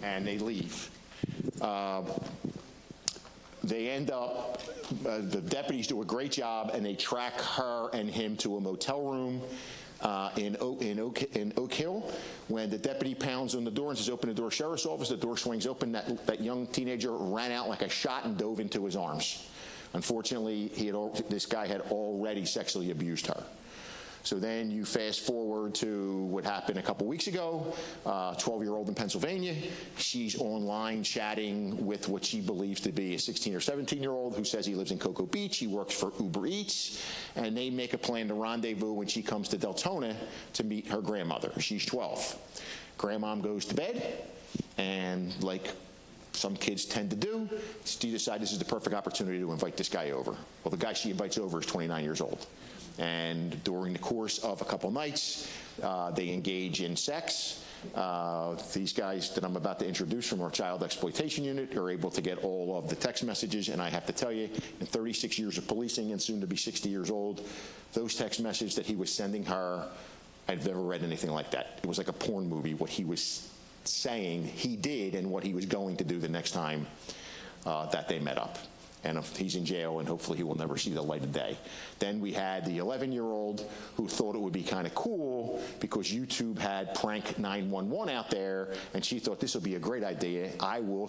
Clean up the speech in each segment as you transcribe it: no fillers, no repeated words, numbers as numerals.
and they leave. They end up, the deputies do a great job, and they track her and him to a motel room in Oak Hill. When the deputy pounds on the door and says, "Open the door, sheriff's office," the door swings open. That young teenager ran out like a shot and dove into his arms. Unfortunately, this guy had already sexually abused her. So then you fast forward to what happened a couple weeks ago, 12-year-old in Pennsylvania. She's online chatting with what she believes to be a 16 or 17-year-old who says he lives in Cocoa Beach. He works for Uber Eats, and they make a plan to rendezvous when she comes to Deltona to meet her grandmother. She's 12. Grandmom goes to bed, and like some kids tend to do, she decides this is the perfect opportunity to invite this guy over. Well, the guy she invites over is 29 years old. And during the course of a couple nights, they engage in sex. These guys that I'm about to introduce from our child exploitation unit are able to get all of the text messages, and I have to tell you, in 36 years of policing and soon to be 60 years old, those text messages that he was sending her, I've never read anything like that. It was like a porn movie, what he was saying he did and what he was going to do the next time that they met up. And he's in jail, and hopefully he will never see the light of day. Then we had the 11-year-old who thought it would be kind of cool because YouTube had prank 911 out there, and she thought this will be a great idea. I will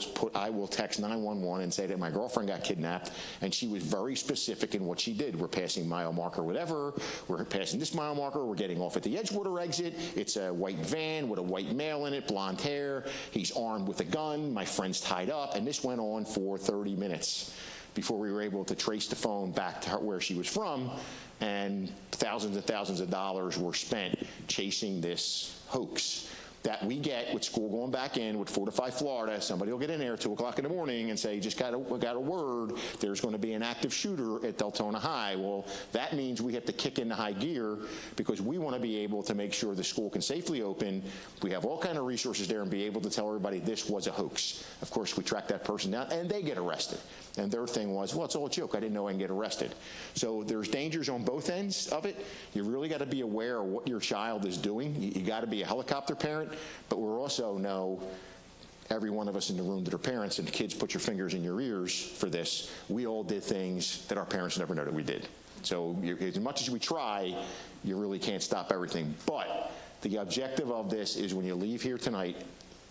text 911 and say that my girlfriend got kidnapped, and she was very specific in what she did. We're passing mile marker whatever. We're passing this mile marker. We're getting off at the Edgewater exit. It's a white van with a white male in it, blonde hair. He's armed with a gun. My friend's tied up, and this went on for 30 minutes. Before we were able to trace the phone back to her, where she was from, and thousands and thousands of dollars were spent chasing this hoax that we get with school going back in with Fortified Florida. Somebody will get in there at 2 o'clock in the morning and say, just got a word, there's going to be an active shooter at Deltona High. Well, that means we have to kick into high gear because we want to be able to make sure the school can safely open. We have all kind of resources there and be able to tell everybody this was a hoax. Of course, we track that person down and they get arrested. And their thing was, well, it's all a joke. I didn't know I can get arrested. So there's dangers on both ends of it. You really got to be aware of what your child is doing. You got to be a helicopter parent, but we're also know, every one of us in the room that are parents, and kids, put your fingers in your ears for this, we all did things that our parents never know that we did. So as much as we try, you really can't stop everything. But the objective of this is when you leave here tonight,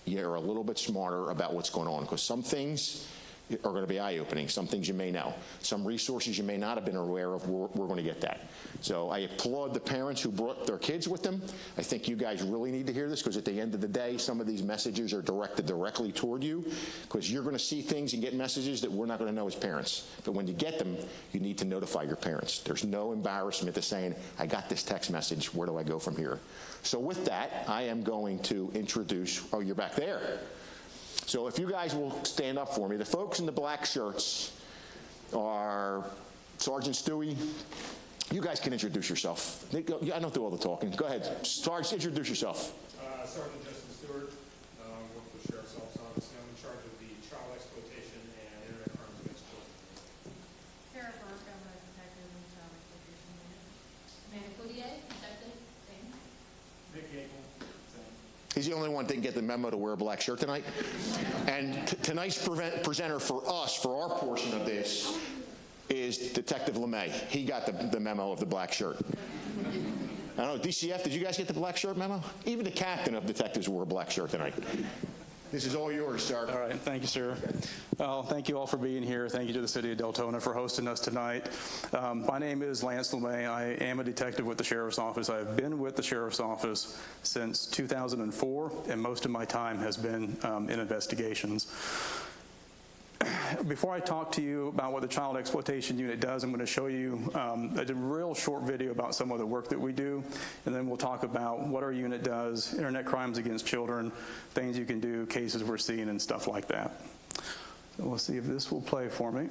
you're a little bit smarter about what's going on, because some things are going to be eye-opening. Some things you may know. Some resources you may not have been aware of, we're going to get that. So I applaud the parents who brought their kids with them. I think you guys really need to hear this, because at the end of the day, some of these messages are directed directly toward you, because you're going to see things and get messages that we're not going to know as parents. But when you get them, you need to notify your parents. There's no embarrassment to saying, I got this text message, where do I go from here? So with that, I am going to introduce, oh, you're back there. So if you guys will stand up for me. The folks in the black shirts are Sergeant Stewie. You guys can introduce yourself. I don't do all the talking. Go ahead. Sarge, introduce yourself. Sergeant Justin Stewart, work for the Sheriff's Office. I'm in charge of the child exploitation and internet crimes against children. Sarah Burke, I'm a detective in the child exploitation unit. Amanda Cloutier, detective. Nick Gable. He's the only one that didn't get the memo to wear a black shirt tonight. And tonight's presenter for us, for our portion of this, is Detective LeMay. He got the memo of the black shirt. I don't know, DCF, did you guys get the black shirt memo? Even the captain of detectives wore a black shirt tonight. This is all yours, sir. All right, thank you, sir. Well, thank you all for being here. Thank you to the city of Deltona for hosting us tonight. My name is Lance LeMay. I am a detective with the Sheriff's Office. I've been with the Sheriff's Office since 2004, and most of my time has been in investigations. Before I talk to you about what the Child Exploitation Unit does, I'm going to show you a real short video about some of the work that we do, and then we'll talk about what our unit does, internet crimes against children, things you can do, cases we're seeing, and stuff like that. So we'll see if this will play for me.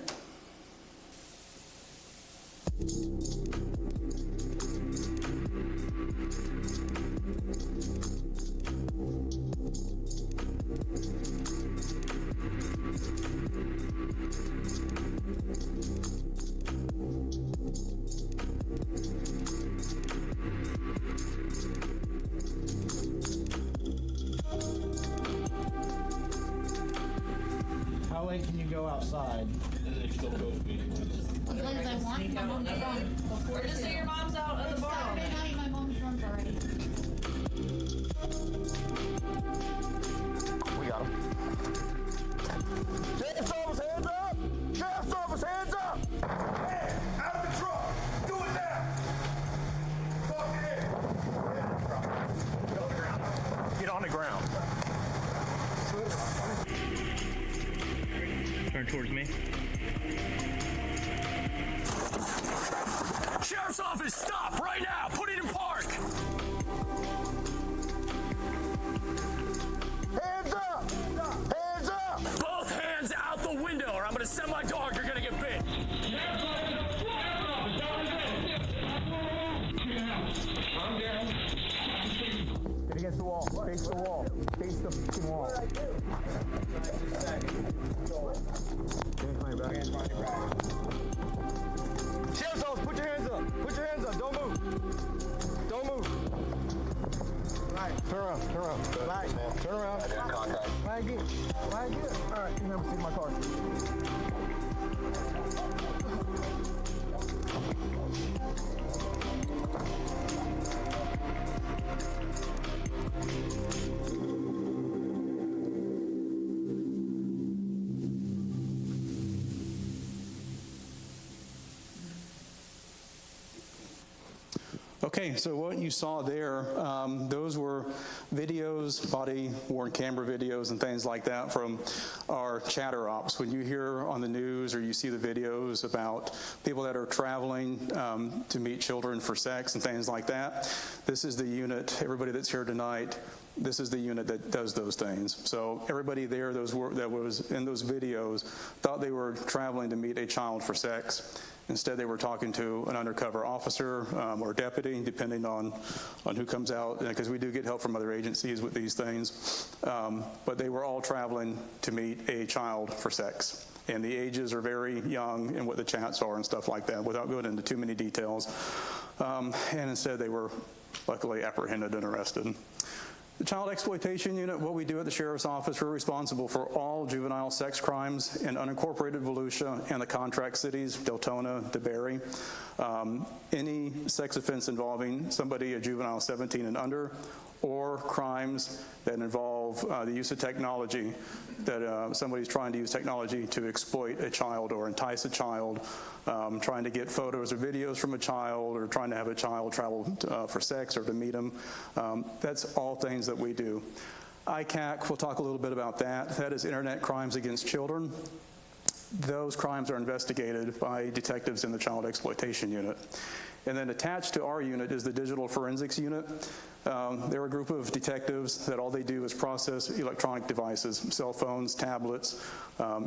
go outside. Because I want my mom to run before. Or just say your mom's out at the bar all Saturday night. night, my mom's runs already. We got him. Sheriff's office, hands up! Sheriff's office, hands up! Hey, out of the truck! Do it now! Fuck it! Get on the ground. Turn towards me. Sheriff's office, stop right now! Put it in park! Hands up! Hands up! Both hands out the window, or I'm gonna send my dog. You're gonna get bit. Get against the wall. Face the wall. Face the fucking wall. Sheriff's office, put your hands up. Put your hands up. Don't move. Don't move. Right. Turn around. Turn around. Right. Turn around. Flag again. Flag again. All right. You never see my car. Okay, so what you saw there, those were videos, body-worn camera videos and things like that from our chatter ops. When you hear on the news or you see the videos about people that are traveling to meet children for sex and things like that, this is the unit, everybody that's here tonight, this is the unit that does those things. So everybody there that was in those videos thought they were traveling to meet a child for sex. Instead, they were talking to an undercover officer or deputy, depending on who comes out, because we do get help from other agencies with these things. But they were all traveling to meet a child for sex. And the ages are very young and what the chats are and stuff like that, without going into too many details. And instead, they were luckily apprehended and arrested. The Child Exploitation Unit, what we do at the Sheriff's Office, we're responsible for all juvenile sex crimes in unincorporated Volusia and the contract cities, Deltona, DeBerry. Any sex offense involving somebody, a juvenile 17 and under, or crimes that involve the use of technology, that somebody's trying to use technology to exploit a child or entice a child, trying to get photos or videos from a child, or trying to have a child travel for sex or to meet them. That's all things that we do. ICAC, we'll talk a little bit about that. That is Internet Crimes Against Children. Those crimes are investigated by detectives in the Child Exploitation Unit. And then attached to our unit is the Digital Forensics Unit. They're a group of detectives that all they do is process electronic devices, cell phones, tablets,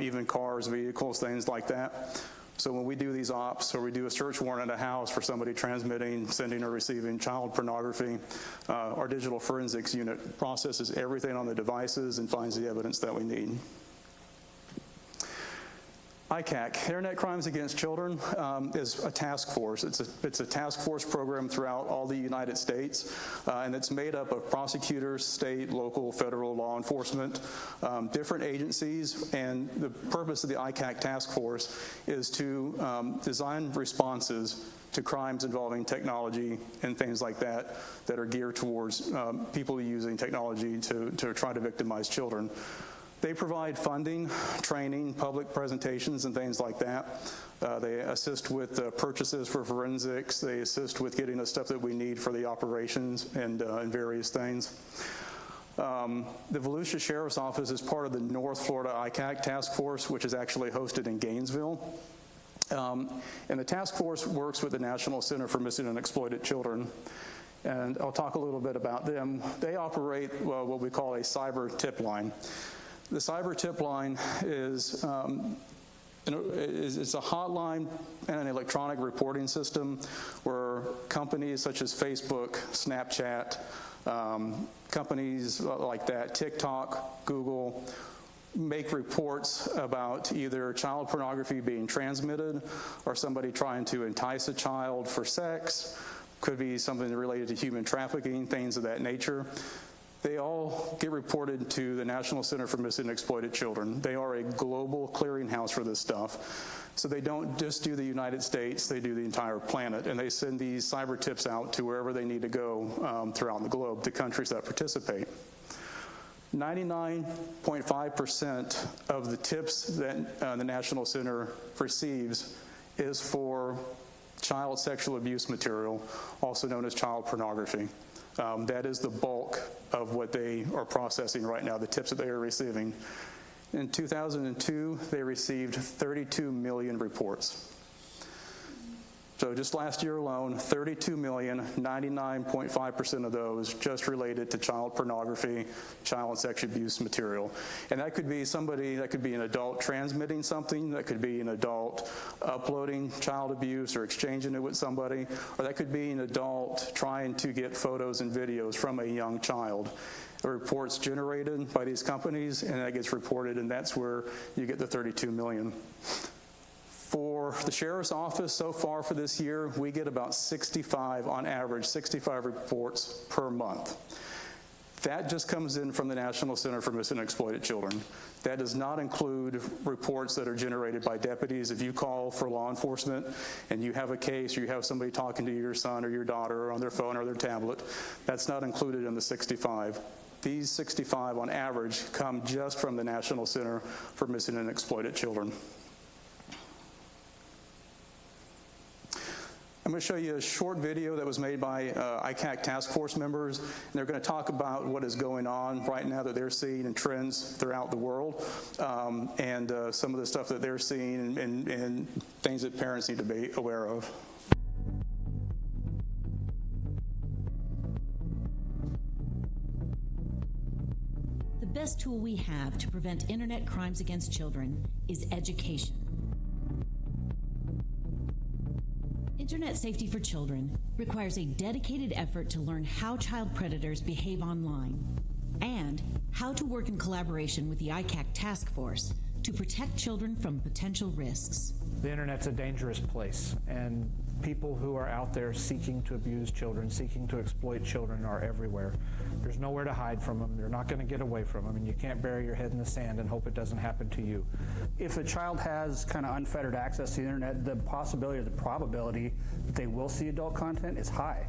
even cars, vehicles, things like that. So when we do these ops, or we do a search warrant at a house for somebody transmitting, sending, or receiving child pornography, our Digital Forensics Unit processes everything on the devices and finds the evidence that we need. ICAC, Internet Crimes Against Children, is a task force. It's a task force program throughout all the United States, and it's made up of prosecutors, state, local, federal law enforcement, different agencies, and the purpose of the ICAC task force is to design responses to crimes involving technology and things like that that are geared towards people using technology to try to victimize children. They provide funding, training, public presentations, and things like that. They assist with purchases for forensics. They assist with getting the stuff that we need for the operations and various things. The Volusia Sheriff's Office is part of the North Florida ICAC Task Force, which is actually hosted in Gainesville. And the task force works with the National Center for Missing and Exploited Children. And I'll talk a little bit about them. They operate what we call a cyber tip line. The cyber tip line is it's a hotline and an electronic reporting system where companies such as Facebook, Snapchat, companies like that, TikTok, Google, make reports about either child pornography being transmitted or somebody trying to entice a child for sex. Could be something related to human trafficking, things of that nature. They all get reported to the National Center for Missing and Exploited Children. They are a global clearinghouse for this stuff. So they don't just do the United States, they do the entire planet, and they send these cyber tips out to wherever they need to go throughout the globe, to countries that participate. 99.5% of the tips that the National Center receives is for child sexual abuse material, also known as child pornography. That is the bulk of what they are processing right now, the tips that they are receiving. In 2002, they received 32 million reports. So just last year alone, 32 million, 99.5% of those just related to child pornography, child and sexual abuse material. And that could be somebody, that could be an adult transmitting something, that could be an adult uploading child abuse or exchanging it with somebody, or that could be an adult trying to get photos and videos from a young child. The report's generated by these companies, and that gets reported, and that's where you get the 32 million. For the Sheriff's Office so far for this year, we get about 65, on average, 65 reports per month. That just comes in from the National Center for Missing and Exploited Children. That does not include reports that are generated by deputies. If you call for law enforcement and you have a case, or you have somebody talking to your son or your daughter on their phone or their tablet, that's not included in the 65. These 65 on average come just from the National Center for Missing and Exploited Children. I'm going to show you a short video that was made by ICAC task force members, and they're going to talk about what is going on right now that they're seeing in trends throughout the world, and some of the stuff that they're seeing and things that parents need to be aware of. The best tool we have to prevent internet crimes against children is education. Internet safety for children requires a dedicated effort to learn how child predators behave online and how to work in collaboration with the ICAC task force to protect children from potential risks. The internet's a dangerous place, and people who are out there seeking to abuse children, seeking to exploit children are everywhere. There's nowhere to hide from them. They're not going to get away from them, and you can't bury your head in the sand and hope it doesn't happen to you. If a child has kind of unfettered access to the internet, the possibility or the probability that they will see adult content is high.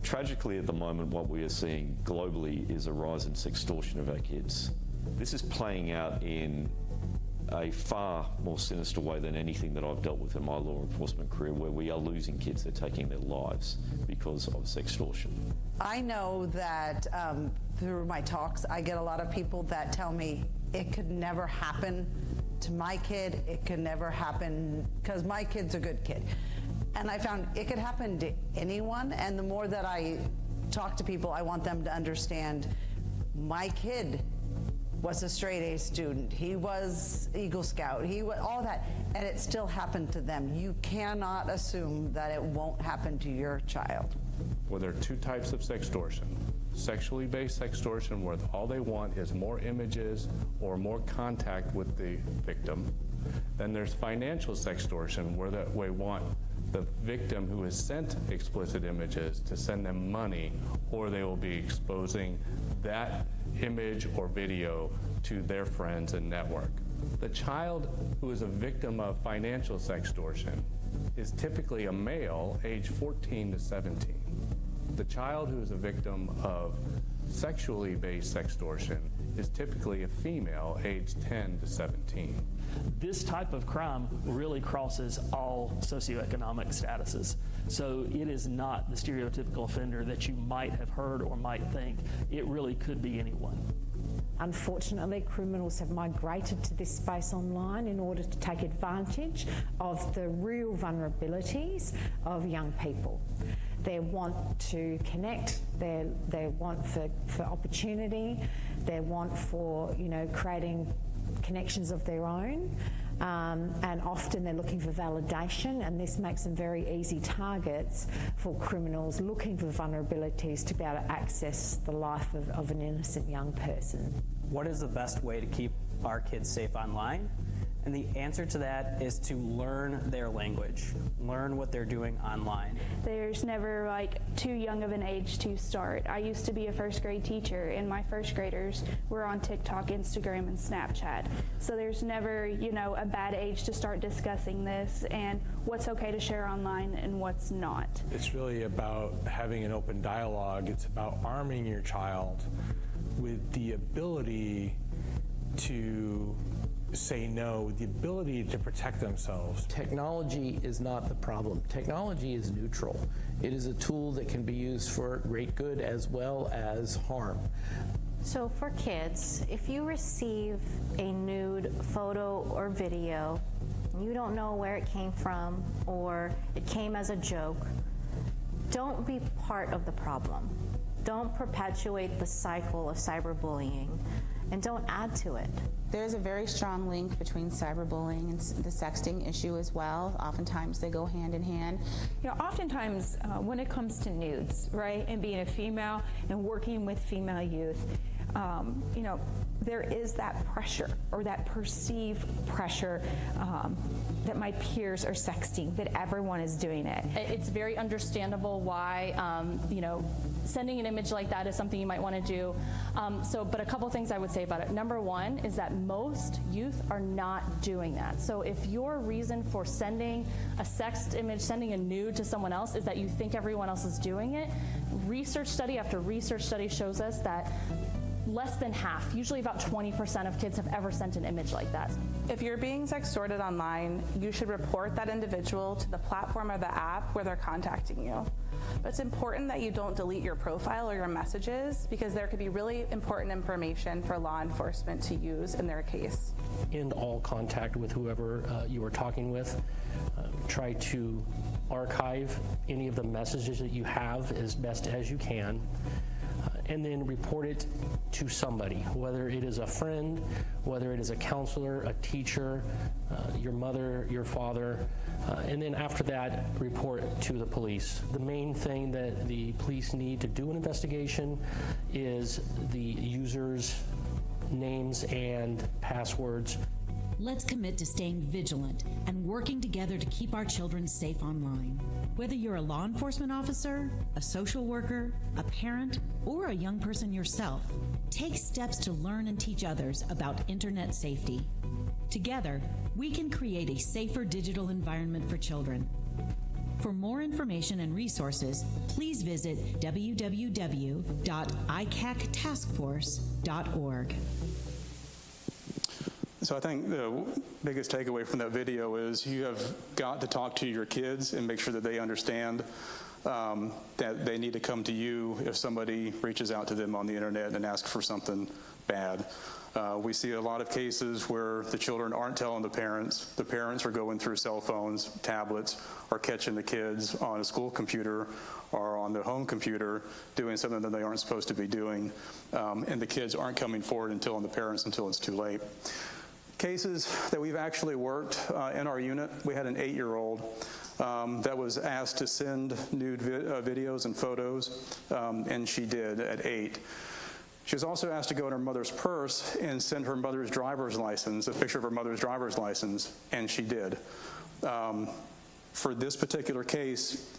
Tragically, at the moment, what we are seeing globally is a rise in sextortion of our kids. This is playing out in a far more sinister way than anything that I've dealt with in my law enforcement career, where we are losing kids, they're taking their lives because of sextortion. I know that through my talks, I get a lot of people that tell me it could never happen to my kid, it could never happen, because my kid's a good kid. And I found it could happen to anyone, and the more that I talk to people, I want them to understand my kid was a straight A student, he was Eagle Scout, he was all that, and it still happened to them. You cannot assume that it won't happen to your child. Well, there are two types of sextortion. Sexually based sextortion, where all they want is more images or more contact with the victim. Then there's financial sextortion, where they want the victim who has sent explicit images to send them money, or they will be exposing that image or video to their friends and network. The child who is a victim of financial sextortion is typically a male aged 14 to 17. The child who is a victim of sexually based sextortion is typically a female aged 10 to 17. This type of crime really crosses all socioeconomic statuses. So it is not the stereotypical offender that you might have heard or might think. It really could be anyone. Unfortunately, criminals have migrated to this space online in order to take advantage of the real vulnerabilities of young people. Their want to connect, their want for opportunity, their want for, creating connections of their own, and often they're looking for validation, and this makes them very easy targets for criminals looking for vulnerabilities to be able to access the life of an innocent young person. What is the best way to keep our kids safe online? And the answer to that is to learn their language, learn what they're doing online. There's never like too young of an age to start. I used to be a first grade teacher, and my first graders were on TikTok, Instagram, and Snapchat. So there's never, a bad age to start discussing this and what's okay to share online and what's not. It's really about having an open dialogue. It's about arming your child with the ability to say no, the ability to protect themselves. Technology is not the problem. Technology is neutral. It is a tool that can be used for great good as well as harm. So for kids, if you receive a nude photo or video, you don't know where it came from or it came as a joke, don't be part of the problem. Don't perpetuate the cycle of cyberbullying, and don't add to it. There's a very strong link between cyberbullying and the sexting issue as well. Oftentimes they go hand in hand. Oftentimes when it comes to nudes, right, and being a female and working with female youth, there is that pressure or that perceived pressure that my peers are sexting, that everyone is doing it. It's very understandable why, sending an image like that is something you might want to do. But a couple things I would say about it. Number one is that most youth are not doing that. So if your reason for sending a sext image, sending a nude to someone else is that you think everyone else is doing it, research study after research study shows us that less than half, usually about 20% of kids have ever sent an image like that. If you're being sextorted online, you should report that individual to the platform or the app where they're contacting you. But it's important that you don't delete your profile or your messages, because there could be really important information for law enforcement to use in their case. End all contact with whoever you are talking with. Try to archive any of the messages that you have as best as you can. And then report it to somebody, whether it is a friend, whether it is a counselor, a teacher, your mother, your father, and then after that, report to the police. The main thing that the police need to do an investigation is the users' names and passwords. Let's commit to staying vigilant and working together to keep our children safe online. Whether you're a law enforcement officer, a social worker, a parent, or a young person yourself, take steps to learn and teach others about internet safety. Together, we can create a safer digital environment for children. For more information and resources, please visit www.icactaskforce.org. So I think the biggest takeaway from that video is you have got to talk to your kids and make sure that they understand that they need to come to you if somebody reaches out to them on the internet and asks for something bad. We see a lot of cases where the children aren't telling the parents are going through cell phones, tablets, or catching the kids on a school computer or on their home computer doing something that they aren't supposed to be doing, and the kids aren't coming forward and telling the parents until it's too late. Cases that we've actually worked in our unit, we had an 8-year-old that was asked to send nude videos and photos, and she did at 8. She was also asked to go in her mother's purse and send her mother's driver's license, a picture of her mother's driver's license, and she did. For this particular case,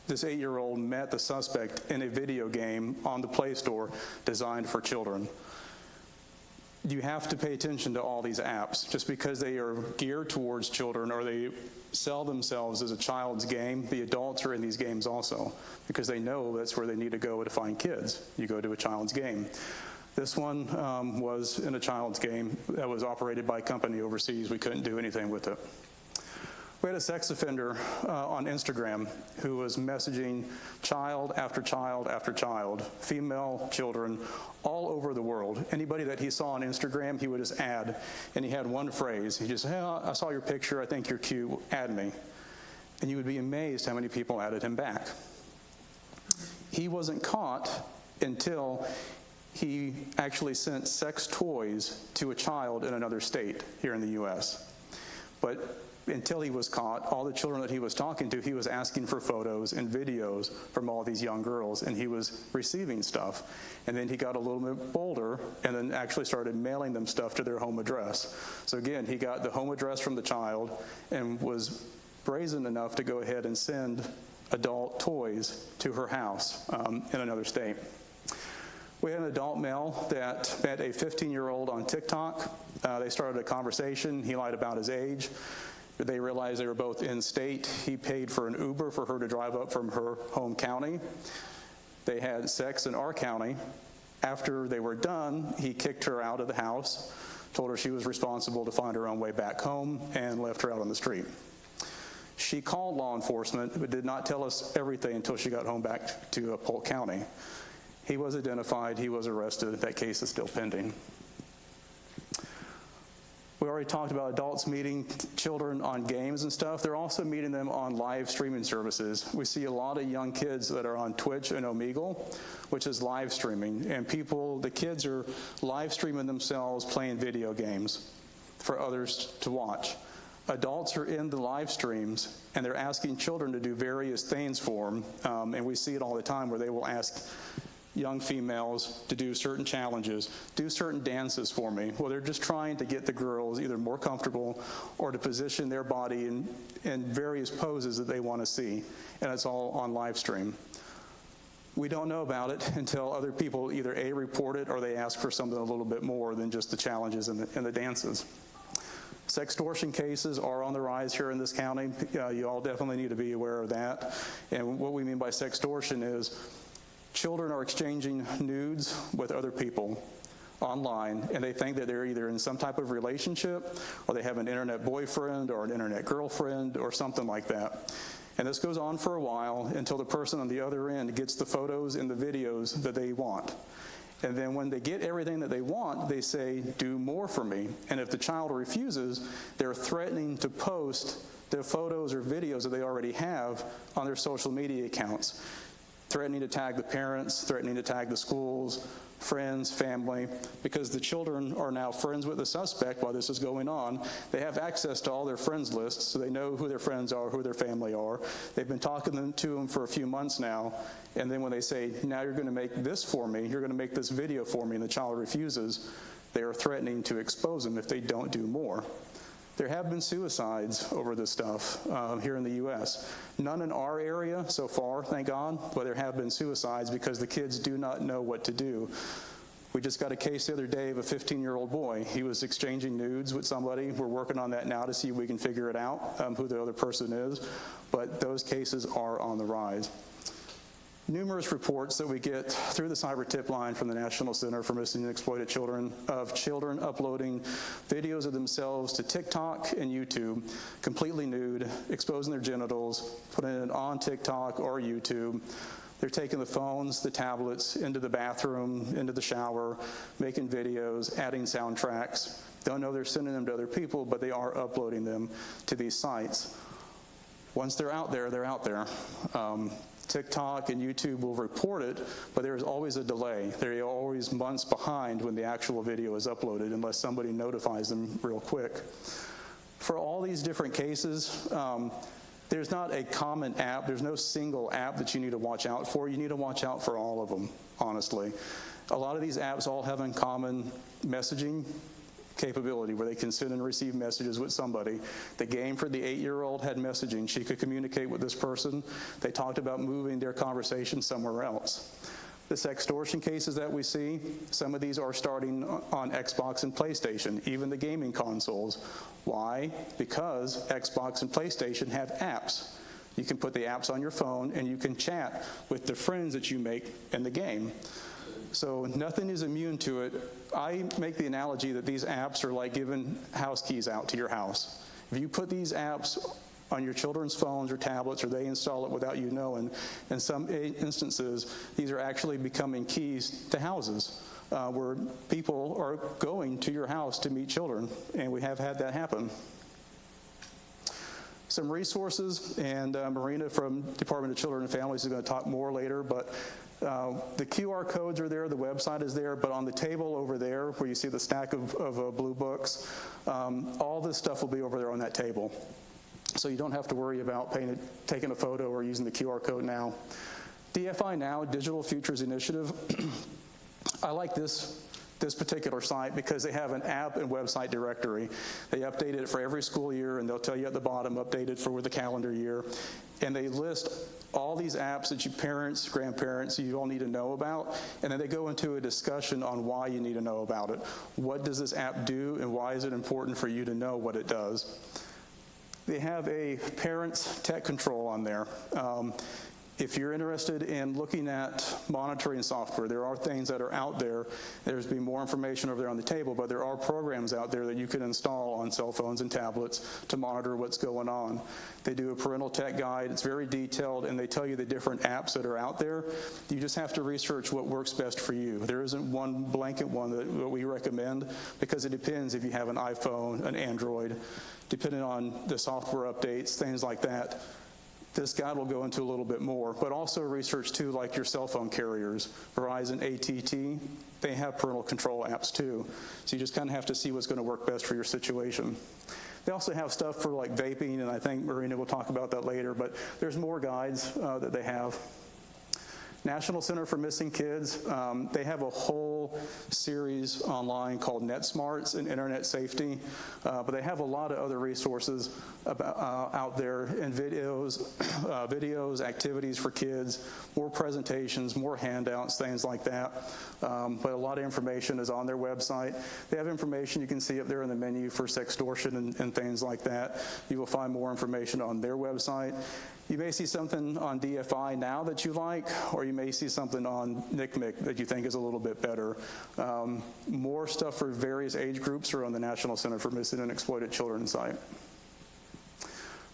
this 8-year-old met the suspect in a video game on the Play Store designed for children. You have to pay attention to all these apps. Just because they are geared towards children or they sell themselves as a child's game, the adults are in these games also, because they know that's where they need to go to find kids. You go to a child's game. This one was in a child's game that was operated by a company overseas. We couldn't do anything with it. We had a sex offender on Instagram who was messaging child after child after child, female children all over the world. Anybody that he saw on Instagram, he would just add, and he had one phrase. He just said, hey, I saw your picture, I think you're cute, add me. And you would be amazed how many people added him back. He wasn't caught until he actually sent sex toys to a child in another state here in the U.S. But until he was caught, all the children that he was talking to, he was asking for photos and videos from all these young girls, and he was receiving stuff. And then he got a little bit bolder and then actually started mailing them stuff to their home address. So again, he got the home address from the child and was brazen enough to go ahead and send adult toys to her house in another state. We had an adult male that met a 15-year-old on TikTok. They started a conversation. He lied about his age. They realized they were both in state. He paid for an Uber for her to drive up from her home county. They had sex in our county. After they were done, he kicked her out of the house, told her she was responsible to find her own way back home, and left her out on the street. She called law enforcement, but did not tell us everything until she got home back to Polk County. He was identified. He was arrested. That case is still pending. We already talked about adults meeting children on games and stuff. They're also meeting them on live streaming services. We see a lot of young kids that are on Twitch and Omegle, which is live streaming. And the kids are live streaming themselves playing video games for others to watch. Adults are in the live streams, and they're asking children to do various things for them. And we see it all the time where they will ask young females to do certain challenges, do certain dances for me. Well, they're just trying to get the girls either more comfortable or to position their body in various poses that they want to see. And it's all on live stream. We don't know about it until other people either A, report it, or they ask for something a little bit more than just the challenges and the dances. Sextortion cases are on the rise here in this county. You all definitely need to be aware of that. And what we mean by sextortion is children are exchanging nudes with other people online, and they think that they're either in some type of relationship, or they have an internet boyfriend or an internet girlfriend or something like that. And this goes on for a while until the person on the other end gets the photos and the videos that they want. And then when they get everything that they want, they say, do more for me. And if the child refuses, they're threatening to post the photos or videos that they already have on their social media accounts, threatening to tag the parents, threatening to tag the schools, friends, family, because the children are now friends with the suspect while this is going on. They have access to all their friends lists, so they know who their friends are, who their family are. They've been talking to them for a few months now, and then when they say, now you're going to make this for me, you're going to make this video for me, and the child refuses, they are threatening to expose them if they don't do more. There have been suicides over this stuff here in the U.S. None in our area so far, thank God, but there have been suicides because the kids do not know what to do. We just got a case the other day of a 15-year-old boy. He was exchanging nudes with somebody. We're working on that now to see if we can figure it out, who the other person is, but those cases are on the rise. Numerous reports that we get through the cyber tip line from the National Center for Missing and Exploited Children of children uploading videos of themselves to TikTok and YouTube, completely nude, exposing their genitals, putting it on TikTok or YouTube. They're taking the phones, the tablets, into the bathroom, into the shower, making videos, adding soundtracks. Don't know they're sending them to other people, but they are uploading them to these sites. Once they're out there, they're out there. TikTok and YouTube will report it, but there's always a delay. They're always months behind when the actual video is uploaded unless somebody notifies them real quick. For all these different cases, there's not a common app. There's no single app that you need to watch out for. You need to watch out for all of them, honestly. A lot of these apps all have in common messaging capability where they can send and receive messages with somebody. The game for the 8-year-old had messaging. She could communicate with this person. They talked about moving their conversation somewhere else. The sextortion cases that we see, some of these are starting on Xbox and PlayStation, even the gaming consoles. Why? Because Xbox and PlayStation have apps. You can put the apps on your phone and you can chat with the friends that you make in the game. So nothing is immune to it. I make the analogy that these apps are like giving house keys out to your house. If you put these apps on your children's phones or tablets, or they install it without you knowing, in some instances, these are actually becoming keys to houses where people are going to your house to meet children, and we have had that happen. Some resources, and Marina from Department of Children and Families is going to talk more later, but the QR codes are there, the website is there, but on the table over there where you see the stack of blue books, all this stuff will be over there on that table. so you don't have to worry about taking a photo or using the QR code now. DFI Now, Digital Futures Initiative. I like this particular site because they have an app and website directory. They update it for every school year, and they'll tell you at the bottom, updated for the calendar year. And they list all these apps that you parents, grandparents, you all need to know about, and then they go into a discussion on why you need to know about it. What does this app do, and why is it important for you to know what it does? They have a parents tech control on there. If you're interested in looking at monitoring software, there are things that are out there. There's been more information over there on the table, but there are programs out there that you can install on cell phones and tablets to monitor what's going on. They do a parental tech guide. It's very detailed, and they tell you the different apps that are out there. You just have to research what works best for you. There isn't one blanket one that we recommend, because it depends if you have an iPhone, an Android, depending on the software updates, things like that. This guide will go into a little bit more, but also research too, like your cell phone carriers, Verizon, AT&T, they have parental control apps too. So you just kind of have to see what's going to work best for your situation. They also have stuff for like vaping, and I think Marina will talk about that later, but there's more guides that they have. National Center for Missing Kids, they have a whole series online called NetSmarts and Internet Safety, but they have a lot of other resources out there, and videos, activities for kids, more presentations, more handouts, things like that. But a lot of information is on their website. They have information you can see up there in the menu for sextortion and things like that. You will find more information on their website. You may see something on DFI Now that you like, or you may see something on NCMEC that you think is a little bit better. More stuff for various age groups are on the National Center for Missing and Exploited Children site.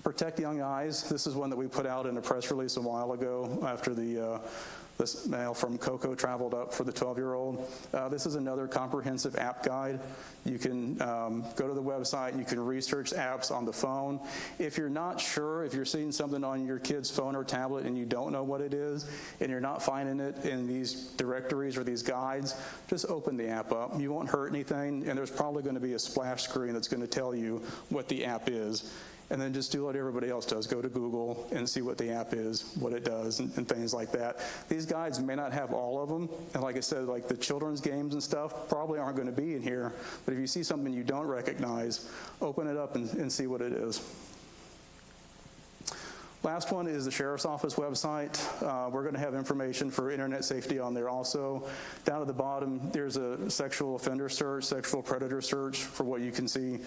Protect Young Eyes. This is one that we put out in a press release a while ago after this mail from Coco traveled up for the 12-year-old. This is another comprehensive app guide. You can go to the website, you can research apps on the phone. If you're not sure, if you're seeing something on your kid's phone or tablet and you don't know what it is, and you're not finding it in these directories or these guides, just open the app up. You won't hurt anything, and there's probably going to be a splash screen that's going to tell you what the app is. And then just do what everybody else does. Go to Google and see what the app is, what it does, and things like that. These guides may not have all of them. And like I said, like the children's games and stuff probably aren't going to be in here. But if you see something you don't recognize, open it up and see what it is. Last one is the Sheriff's Office website. We're going to have information for internet safety on there also. Down at the bottom, there's a sexual offender search, sexual predator search for what you can see,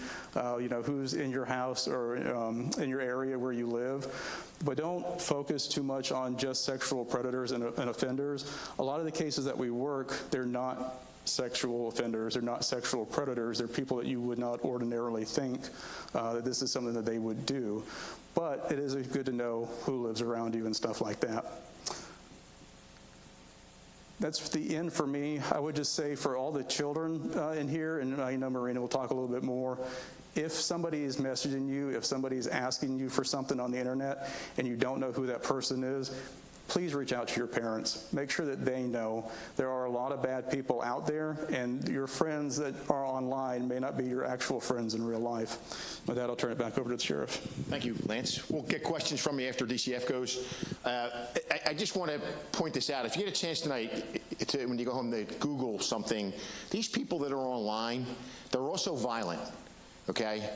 who's in your house or in your area where you live. But don't focus too much on just sexual predators and offenders. A lot of the cases that we work, they're not sexual offenders, they're not sexual predators, they're people that you would not ordinarily think that this is something that they would do. But it is good to know who lives around you and stuff like that. That's the end for me. I would just say for all the children in here, and I know Marina will talk a little bit more, if somebody is messaging you, if somebody is asking you for something on the internet and you don't know who that person is, please reach out to your parents. Make sure that they know. There are a lot of bad people out there, and your friends that are online may not be your actual friends in real life. With that, I'll turn it back over to the Sheriff. Thank you, Lance. We'll get questions from you after DCF goes. I just want to point this out. If you get a chance tonight, when you go home to Google something, these people that are online, they're also violent, okay?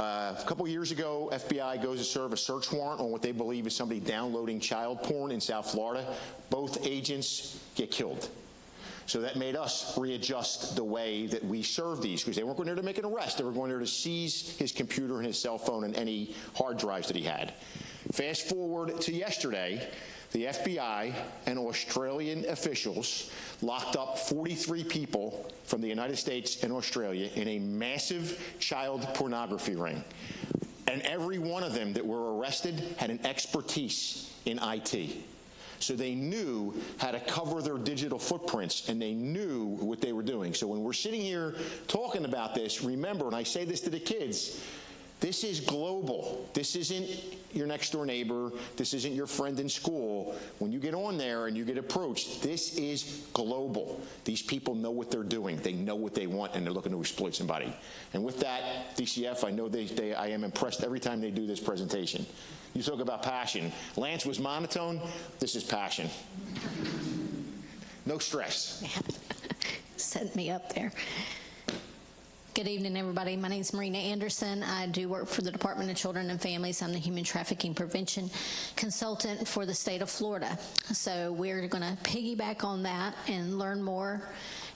A couple years ago, FBI goes to serve a search warrant on what they believe is somebody downloading child porn in South Florida. Both agents get killed. So that made us readjust the way that we serve these, because they weren't going there to make an arrest. They were going there to seize his computer and his cell phone and any hard drives that he had. Fast forward to yesterday, the FBI and Australian officials locked up 43 people from the United States and Australia in a massive child pornography ring. And every one of them that were arrested had an expertise in IT. So they knew how to cover their digital footprints, and they knew what they were doing. So when we're sitting here talking about this, remember, and I say this to the kids, This is global. This isn't your next door neighbor. This isn't your friend in school. When you get on there and you get approached, this is global. These people know what they're doing. They know what they want, and they're looking to exploit somebody. And with that, DCF, I know I am impressed every time they do this presentation. You talk about passion. Lance was monotone. This is passion. No stress. Set me up there. Good evening, everybody. My name is Marina Anderson. I do work for the Department of Children and Families. I'm the Human Trafficking Prevention Consultant for the state of Florida. So we're going to piggyback on that and learn more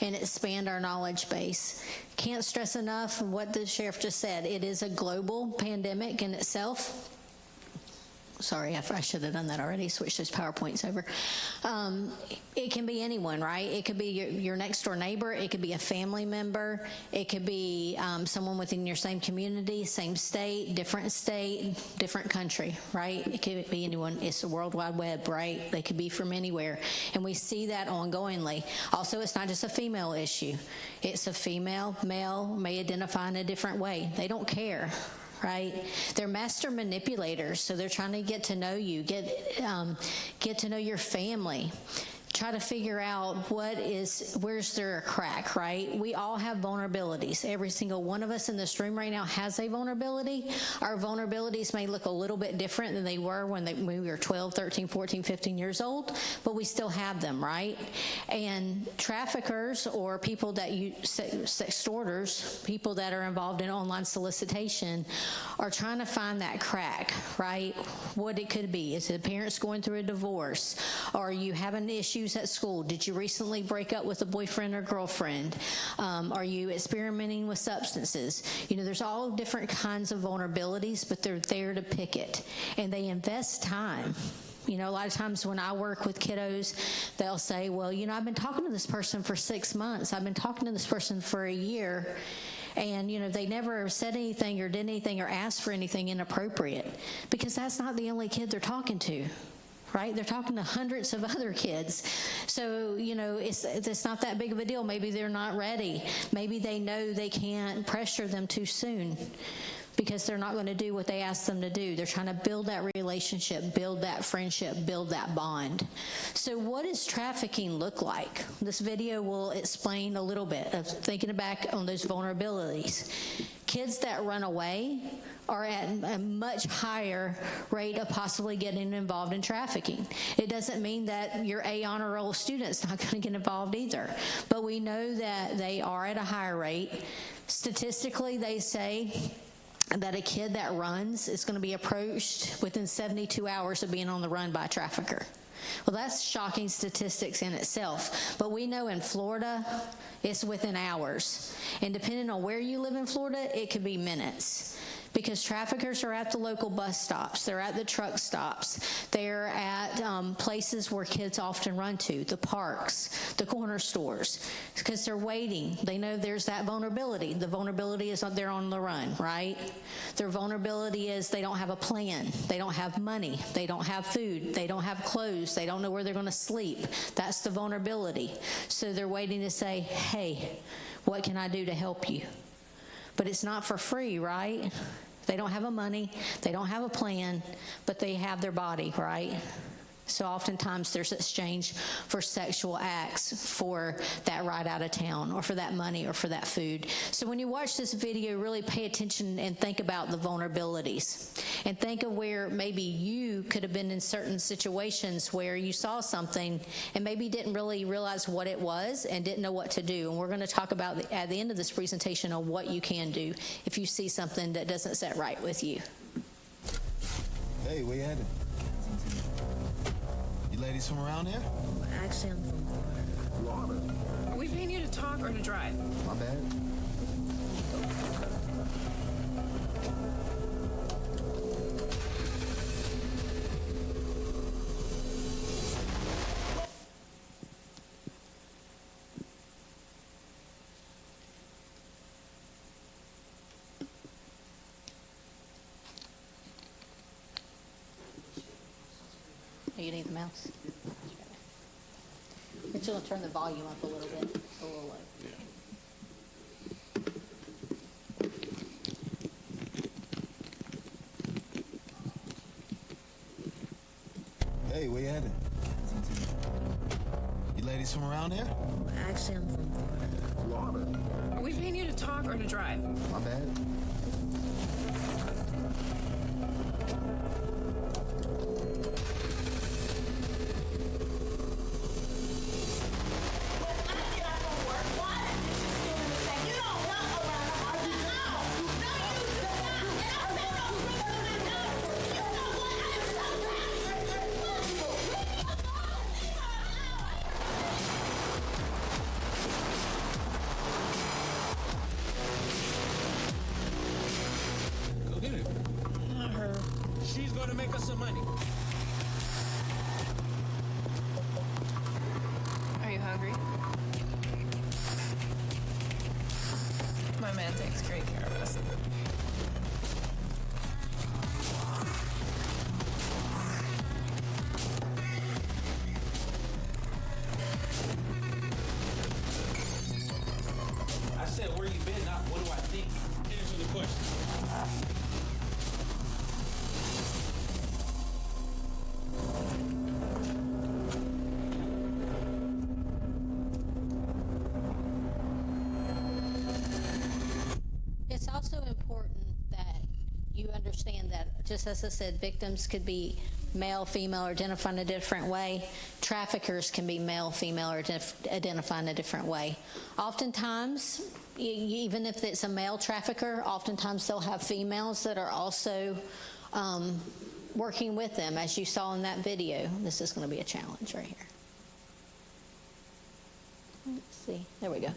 and expand our knowledge base. Can't stress enough what the sheriff just said. It is a global pandemic in itself. Sorry, I should have done that already, switch those PowerPoints over. It can be anyone, right? It could be your next door neighbor. It could be a family member. It could be someone within your same community, same state, different country, right? It could be anyone. It's the World Wide Web, right? They could be from anywhere. And we see that ongoingly. Also, it's not just a female issue. It's a female, male, may identify in a different way. They don't care. Right? They're master manipulators, so they're trying to get to know you, get to know your family, try to figure out where's there a crack, right? We all have vulnerabilities. Every single one of us in this room right now has a vulnerability. Our vulnerabilities may look a little bit different than they were when we were 12, 13, 14, 15 years old, but we still have them, right? And traffickers or people that sextorters, people that are involved in online solicitation are trying to find that crack, right? What it could be. Is it parents going through a divorce? Are you having issues at school? Did you recently break up with a boyfriend or girlfriend? Are you experimenting with substances? You know, there's all different kinds of vulnerabilities, but they're there to pick it. And they invest time. You know, a lot of times when I work with kiddos, they'll say, well, you know, I've been talking to this person for 6 months. I've been talking to this person for a year. And, you know, they never said anything or did anything or asked for anything inappropriate, because that's not the only kid they're talking to. Right? They're talking to hundreds of other kids. So, you know, it's not that big of a deal. Maybe they're not ready. Maybe they know they can't pressure them too soon because they're not going to do what they ask them to do. They're trying to build that relationship, build that friendship, build that bond. So what does trafficking look like? This video will explain a little bit of thinking back on those vulnerabilities. Kids that run away are at a much higher rate of possibly getting involved in trafficking. It doesn't mean that your A honor roll student's not going to get involved either, but we know that they are at a higher rate. Statistically, they say that a kid that runs is going to be approached within 72 hours of being on the run by a trafficker. Well, that's shocking statistics in itself. But we know in Florida, it's within hours. And depending on where you live in Florida, it could be minutes. Because traffickers are at the local bus stops, they're at the truck stops, they're at places where kids often run to, the parks, the corner stores, because they're waiting. They know there's that vulnerability. The vulnerability is they're on the run, right? Their vulnerability is they don't have a plan, they don't have money, they don't have food, they don't have clothes, they don't know where they're going to sleep. That's the vulnerability. So they're waiting to say, hey, what can I do to help you? But it's not for free, right? They don't have a money, they don't have a plan, but they have their body, right? So oftentimes there's exchange for sexual acts for that ride out of town or for that money or for that food. So when you watch this video, really pay attention and think about the vulnerabilities and think of where maybe you could have been in certain situations where you saw something and maybe didn't really realize what it was and didn't know what to do. And we're going to talk about at the end of this presentation on what you can do if you see something that doesn't set right with you. Hey, where you headed? Ladies from around here? Actually, I'm from Florida. Are we paying you to talk or to drive? My bad. You need the mouse? But you'll turn the volume up a little bit, a little low. Ladies from around here? Actually, I'm from Florida. Are we paying you to talk or to drive? My bad. She's gonna make us some money. Are you hungry? My man takes great care of us. I said, where you been, not what do I think? Answer the question. It's also important that you understand that, just as I said, victims could be male, female, or identified in a different way. Traffickers can be male, female, or identified in a different way. Oftentimes, even if it's a male trafficker, oftentimes they'll have females that are also working with them, as you saw in that video. This is going to be a challenge right here. Let's see. There we go.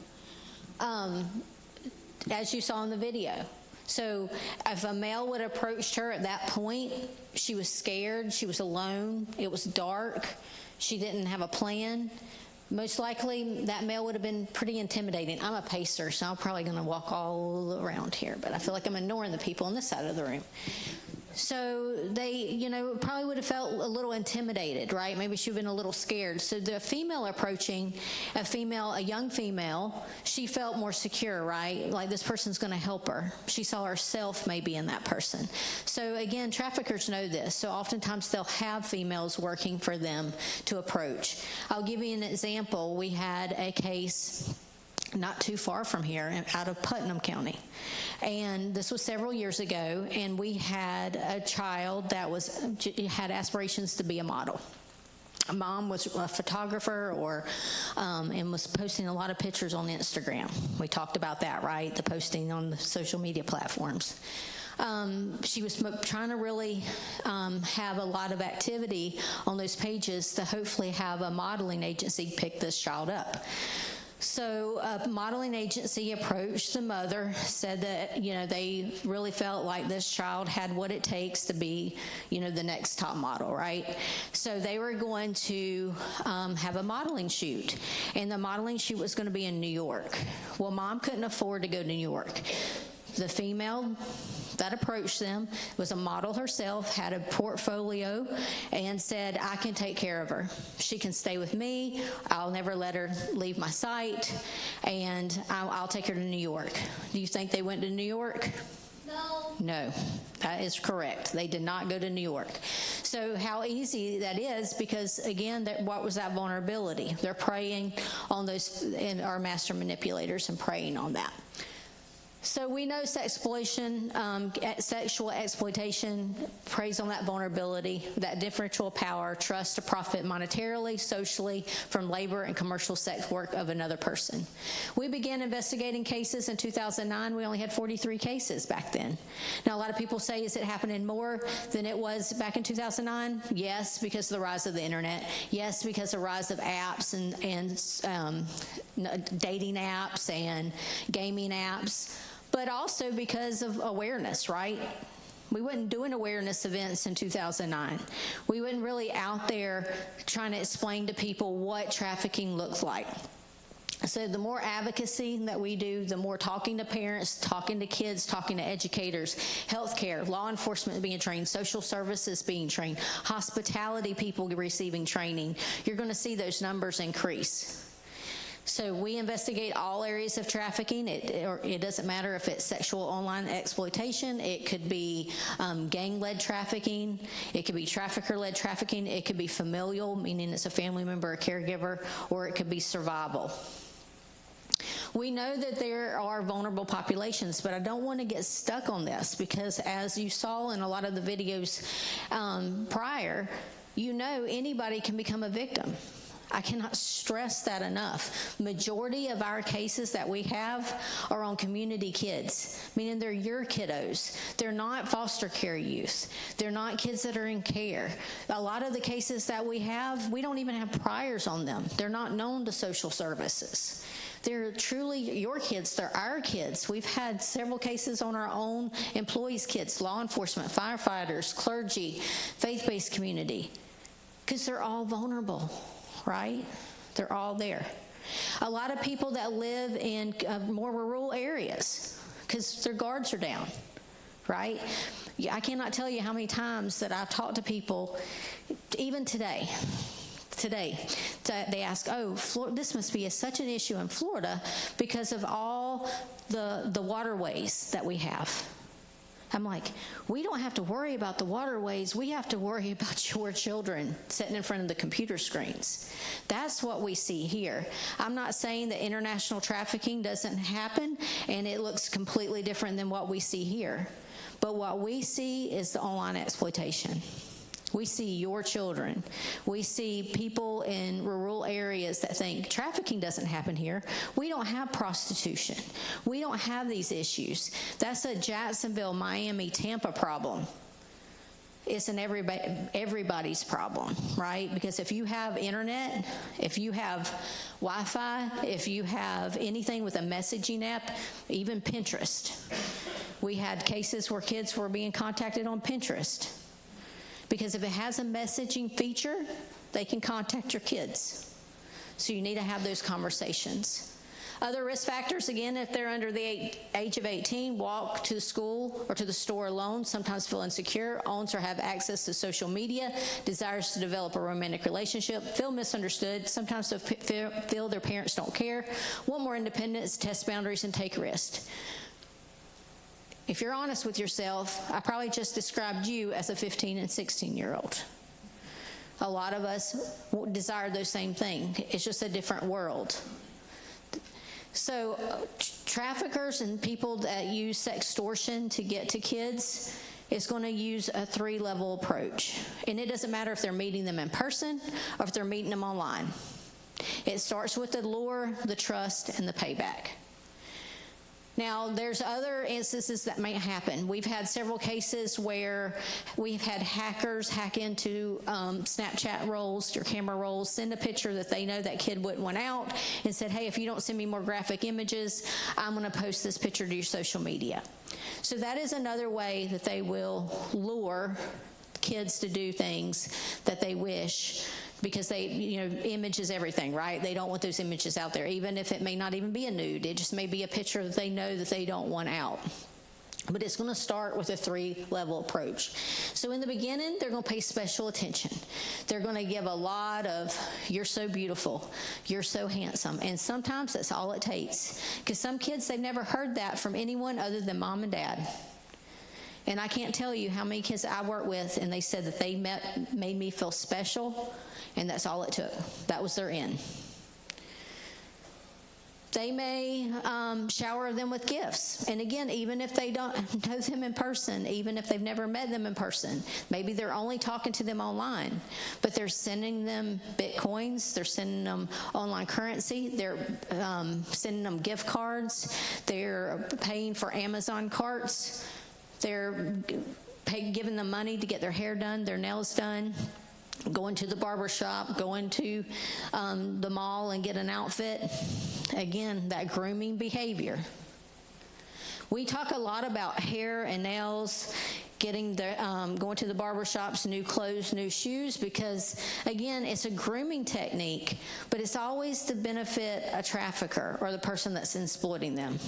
As you saw in the video. So if a male would have approached her at that point, she was scared, she was alone, it was dark, she didn't have a plan. Most likely that male would have been pretty intimidating. I'm a pacer, so I'm probably going to walk all around here, but I feel like I'm ignoring the people on this side of the room. So they, probably would have felt a little intimidated, right? Maybe she would have been a little scared. So the female approaching a young female, she felt more secure, right? Like this person's going to help her. She saw herself maybe in that person. So again, traffickers know this. So oftentimes they'll have females working for them to approach. I'll give you an example. We had a case not too far from here, out of Putnam County. And this was several years ago, and we had a child that had aspirations to be a model. Mom was a photographer and was posting a lot of pictures on Instagram. We talked about that, right? The posting on the social media platforms. She was trying to really have a lot of activity on those pages to hopefully have a modeling agency pick this child up. So a modeling agency approached the mother, said that, they really felt like this child had what it takes to be, the next top model, right? So they were going to have a modeling shoot, and the modeling shoot was going to be in New York. Well, Mom couldn't afford to go to New York. The female that approached them was a model herself, had a portfolio, and said, I can take care of her. She can stay with me. I'll never let her leave my sight, and I'll take her to New York. Do you think they went to New York? No, that is correct. They did not go to New York. So how easy that is, because again, what was that vulnerability? They're preying on those, and our master manipulators, and preying on that. So we know sexual exploitation preys on that vulnerability, that differential power, trust to profit monetarily, socially from labor and commercial sex work of another person. We began investigating cases in 2009. We only had 43 cases back then. Now, a lot of people say, is it happening more than it was back in 2009? Yes, because of the rise of the internet. Yes, because of the rise of apps and dating apps and gaming apps. But also because of awareness, right? We wasn't doing awareness events in 2009. We wasn't really out there trying to explain to people what trafficking looks like. So the more advocacy that we do, the more talking to parents, talking to kids, talking to educators, healthcare, law enforcement being trained, social services being trained, hospitality people receiving training, you're going to see those numbers increase. So we investigate all areas of trafficking. It doesn't matter if it's sexual online exploitation. It could be gang-led trafficking. It could be trafficker-led trafficking. It could be familial, meaning it's a family member, a caregiver, or it could be survival. We know that there are vulnerable populations, but I don't want to get stuck on this because as you saw in a lot of the videos prior, you know anybody can become a victim. I cannot stress that enough. Majority of our cases that we have are on community kids, meaning they're your kiddos. They're not foster care youth. They're not kids that are in care. A lot of the cases that we have, we don't even have priors on them. They're not known to social services. They're truly your kids. They're our kids. We've had several cases on our own employees' kids, law enforcement, firefighters, clergy, faith-based community, because they're all vulnerable. Right? They're all there. A lot of people that live in more rural areas because their guards are down, right? I cannot tell you how many times that I've talked to people, even today, they ask, oh, this must be such an issue in Florida because of all the waterways that we have. I'm like, we don't have to worry about the waterways. We have to worry about your children sitting in front of the computer screens. That's what we see here. I'm not saying that international trafficking doesn't happen and it looks completely different than what we see here. But what we see is the online exploitation. We see your children. We see people in rural areas that think trafficking doesn't happen here. We don't have prostitution. We don't have these issues. That's a Jacksonville, Miami, Tampa problem. It's an everybody's problem, right? Because if you have internet, if you have Wi-Fi, if you have anything with a messaging app, even Pinterest. We had cases where kids were being contacted on Pinterest. Because if it has a messaging feature, they can contact your kids. So you need to have those conversations. Other risk factors, again, if they're under the age of 18, walk to school or to the store alone, sometimes feel insecure, owns or have access to social media, desires to develop a romantic relationship, feel misunderstood, sometimes feel their parents don't care, want more independence, test boundaries, and take risks. If you're honest with yourself, I probably just described you as a 15 and 16-year-old. A lot of us desire those same things. It's just a different world. So traffickers and people that use sextortion to get to kids is going to use a 3-level approach. And it doesn't matter if they're meeting them in person or if they're meeting them online. It starts with the lure, the trust, and the payback. Now, there's other instances that may happen. We've had several cases where we've had hackers hack into Snapchat rolls, your camera rolls, send a picture that they know that kid wouldn't want out, and said, hey, if you don't send me more graphic images, I'm going to post this picture to your social media. So that is another way that they will lure kids to do things that they wish, because they, image is everything, right? They don't want those images out there, even if it may not even be a nude. It just may be a picture that they know that they don't want out. But it's going to start with a 3-level approach. So in the beginning, they're going to pay special attention. They're going to give a lot of, you're so beautiful, you're so handsome. And sometimes that's all it takes. Because some kids, they've never heard that from anyone other than mom and dad. And I can't tell you how many kids I work with, and they said that they made me feel special, and that's all it took. That was their end. They may shower them with gifts. And again, even if they don't know them in person, even if they've never met them in person, maybe they're only talking to them online, but they're sending them Bitcoins, they're sending them online currency, they're sending them gift cards, they're paying for Amazon carts, they're giving them money to get their hair done, their nails done, going to the barber shop, going to the mall and get an outfit. Again, that grooming behavior. We talk a lot about hair and nails, getting going to the barber shops, new clothes, new shoes, because again, it's a grooming technique, but it's always to benefit a trafficker or the person that's exploiting them.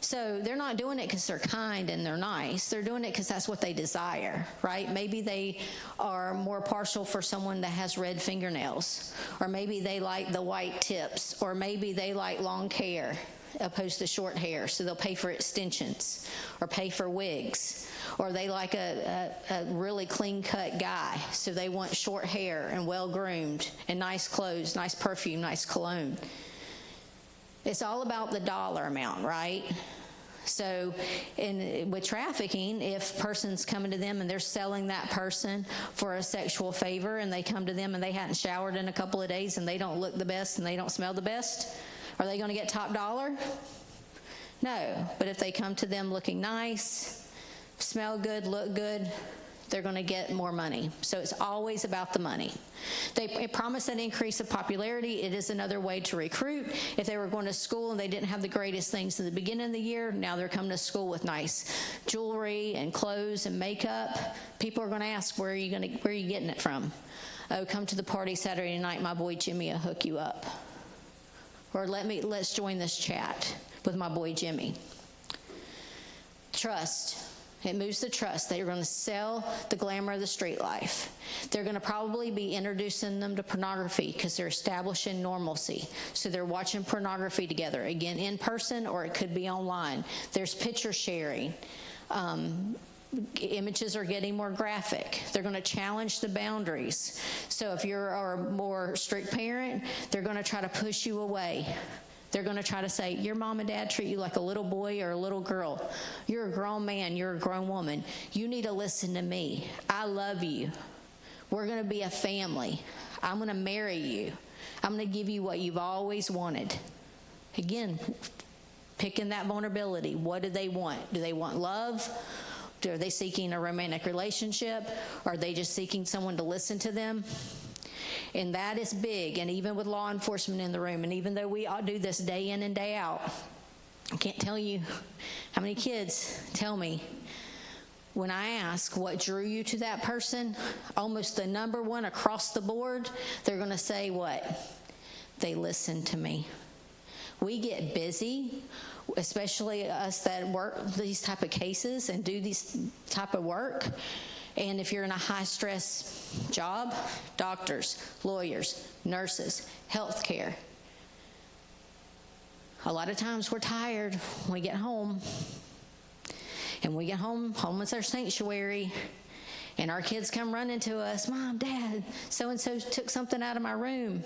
So they're not doing it because they're kind and they're nice. They're doing it because that's what they desire, right? Maybe they are more partial for someone that has red fingernails, or maybe they like the white tips, or maybe they like long hair opposed to short hair, so they'll pay for extensions or pay for wigs. Or they like a really clean-cut guy, so they want short hair and well-groomed and nice clothes, nice perfume, nice cologne. It's all about the dollar amount, right? So with trafficking, if a person's coming to them and they're selling that person for a sexual favor, and they come to them and they hadn't showered in a couple of days and they don't look the best and they don't smell the best, are they going to get top dollar? No. But if they come to them looking nice, smell good, look good, they're going to get more money. So it's always about the money. They promise an increase of popularity. It is another way to recruit. If they were going to school and they didn't have the greatest things in the beginning of the year, now they're coming to school with nice jewelry and clothes and makeup. People are going to ask, where are you getting it from? Oh, come to the party Saturday night. My boy Jimmy will hook you up. Or let's join this chat with my boy Jimmy. Trust. It moves the trust. They're going to sell the glamour of the street life. They're going to probably be introducing them to pornography because they're establishing normalcy. So they're watching pornography together, again, in person, or it could be online. There's picture sharing. Images are getting more graphic. They're going to challenge the boundaries. So if you're a more strict parent, they're going to try to push you away. They're going to try to say, your mom and dad treat you like a little boy or a little girl. You're a grown man. You're a grown woman. You need to listen to me. I love you. We're going to be a family. I'm going to marry you. I'm going to give you what you've always wanted. Again, picking that vulnerability. What do they want? Do they want love? Are they seeking a romantic relationship? Are they just seeking someone to listen to them? And that is big. And even with law enforcement in the room, and even though we all do this day in and day out, I can't tell you how many kids tell me, when I ask what drew you to that person, almost the number one across the board, they're going to say what? They listened to me. We get busy, especially us that work these type of cases and do these type of work. And if you're in a high-stress job, doctors, lawyers, nurses, healthcare, a lot of times we're tired when we get home. And we get home is our sanctuary. And our kids come running to us, Mom, Dad, so-and-so took something out of my room.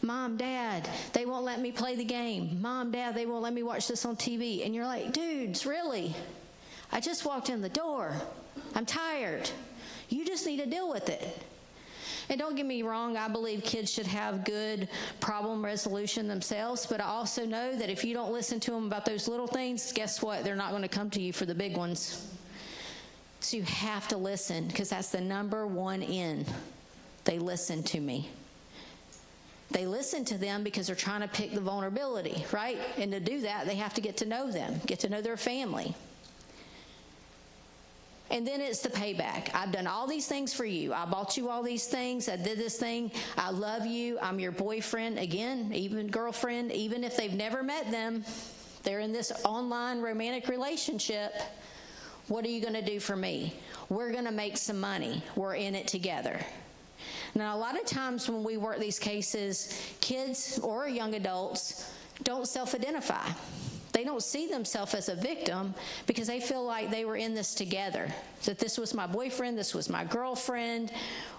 Mom, Dad, they won't let me play the game. Mom, Dad, they won't let me watch this on TV. And you're like, dudes, really? I just walked in the door. I'm tired. You just need to deal with it. And don't get me wrong, I believe kids should have good problem resolution themselves, but I also know that if you don't listen to them about those little things, guess what? They're not going to come to you for the big ones. So you have to listen, because that's the number one in. They listen to me. They listen to them because they're trying to pick the vulnerability, right? And to do that, they have to get to know them, get to know their family. And then it's the payback. I've done all these things for you. I bought you all these things. I did this thing. I love you. I'm your boyfriend. Again, even girlfriend, even if they've never met them, they're in this online romantic relationship. What are you going to do for me? We're going to make some money. We're in it together. Now, a lot of times when we work these cases, kids or young adults don't self-identify. They don't see themselves as a victim because they feel like they were in this together. That this was my boyfriend, this was my girlfriend.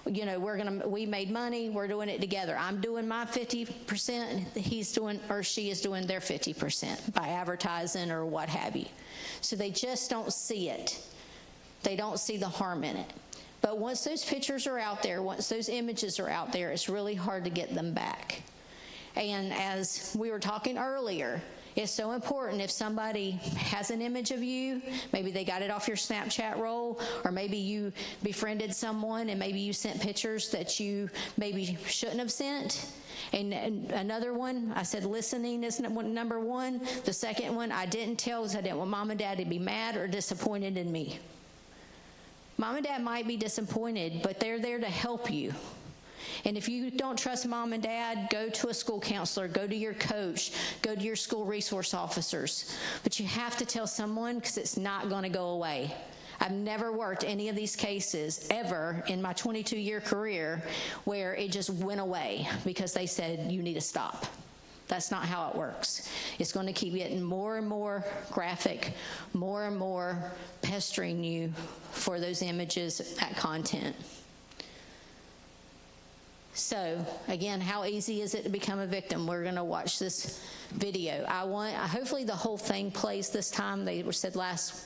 You know, we made money, we're doing it together. I'm doing my 50%, he's doing or she is doing their 50% by advertising or what have you. So they just don't see it. They don't see the harm in it. But once those pictures are out there, once those images are out there, it's really hard to get them back. And as we were talking earlier, it's so important if somebody has an image of you, maybe they got it off your Snapchat roll, or maybe you befriended someone and maybe you sent pictures that you maybe shouldn't have sent. And another one, I said listening is number one. The second one, I didn't tell because I didn't want Mom and Dad to be mad or disappointed in me. Mom and Dad might be disappointed, but they're there to help you. And if you don't trust mom and dad, go to a school counselor, go to your coach, go to your school resource officers. But you have to tell someone, because it's not going to go away. I've never worked any of these cases ever in my 22-year career where it just went away because they said, you need to stop. That's not how it works. It's going to keep getting more and more graphic, more and more pestering you for those images, that content. So, again, how easy is it to become a victim? We're going to watch this video. Hopefully the whole thing plays this time. They said last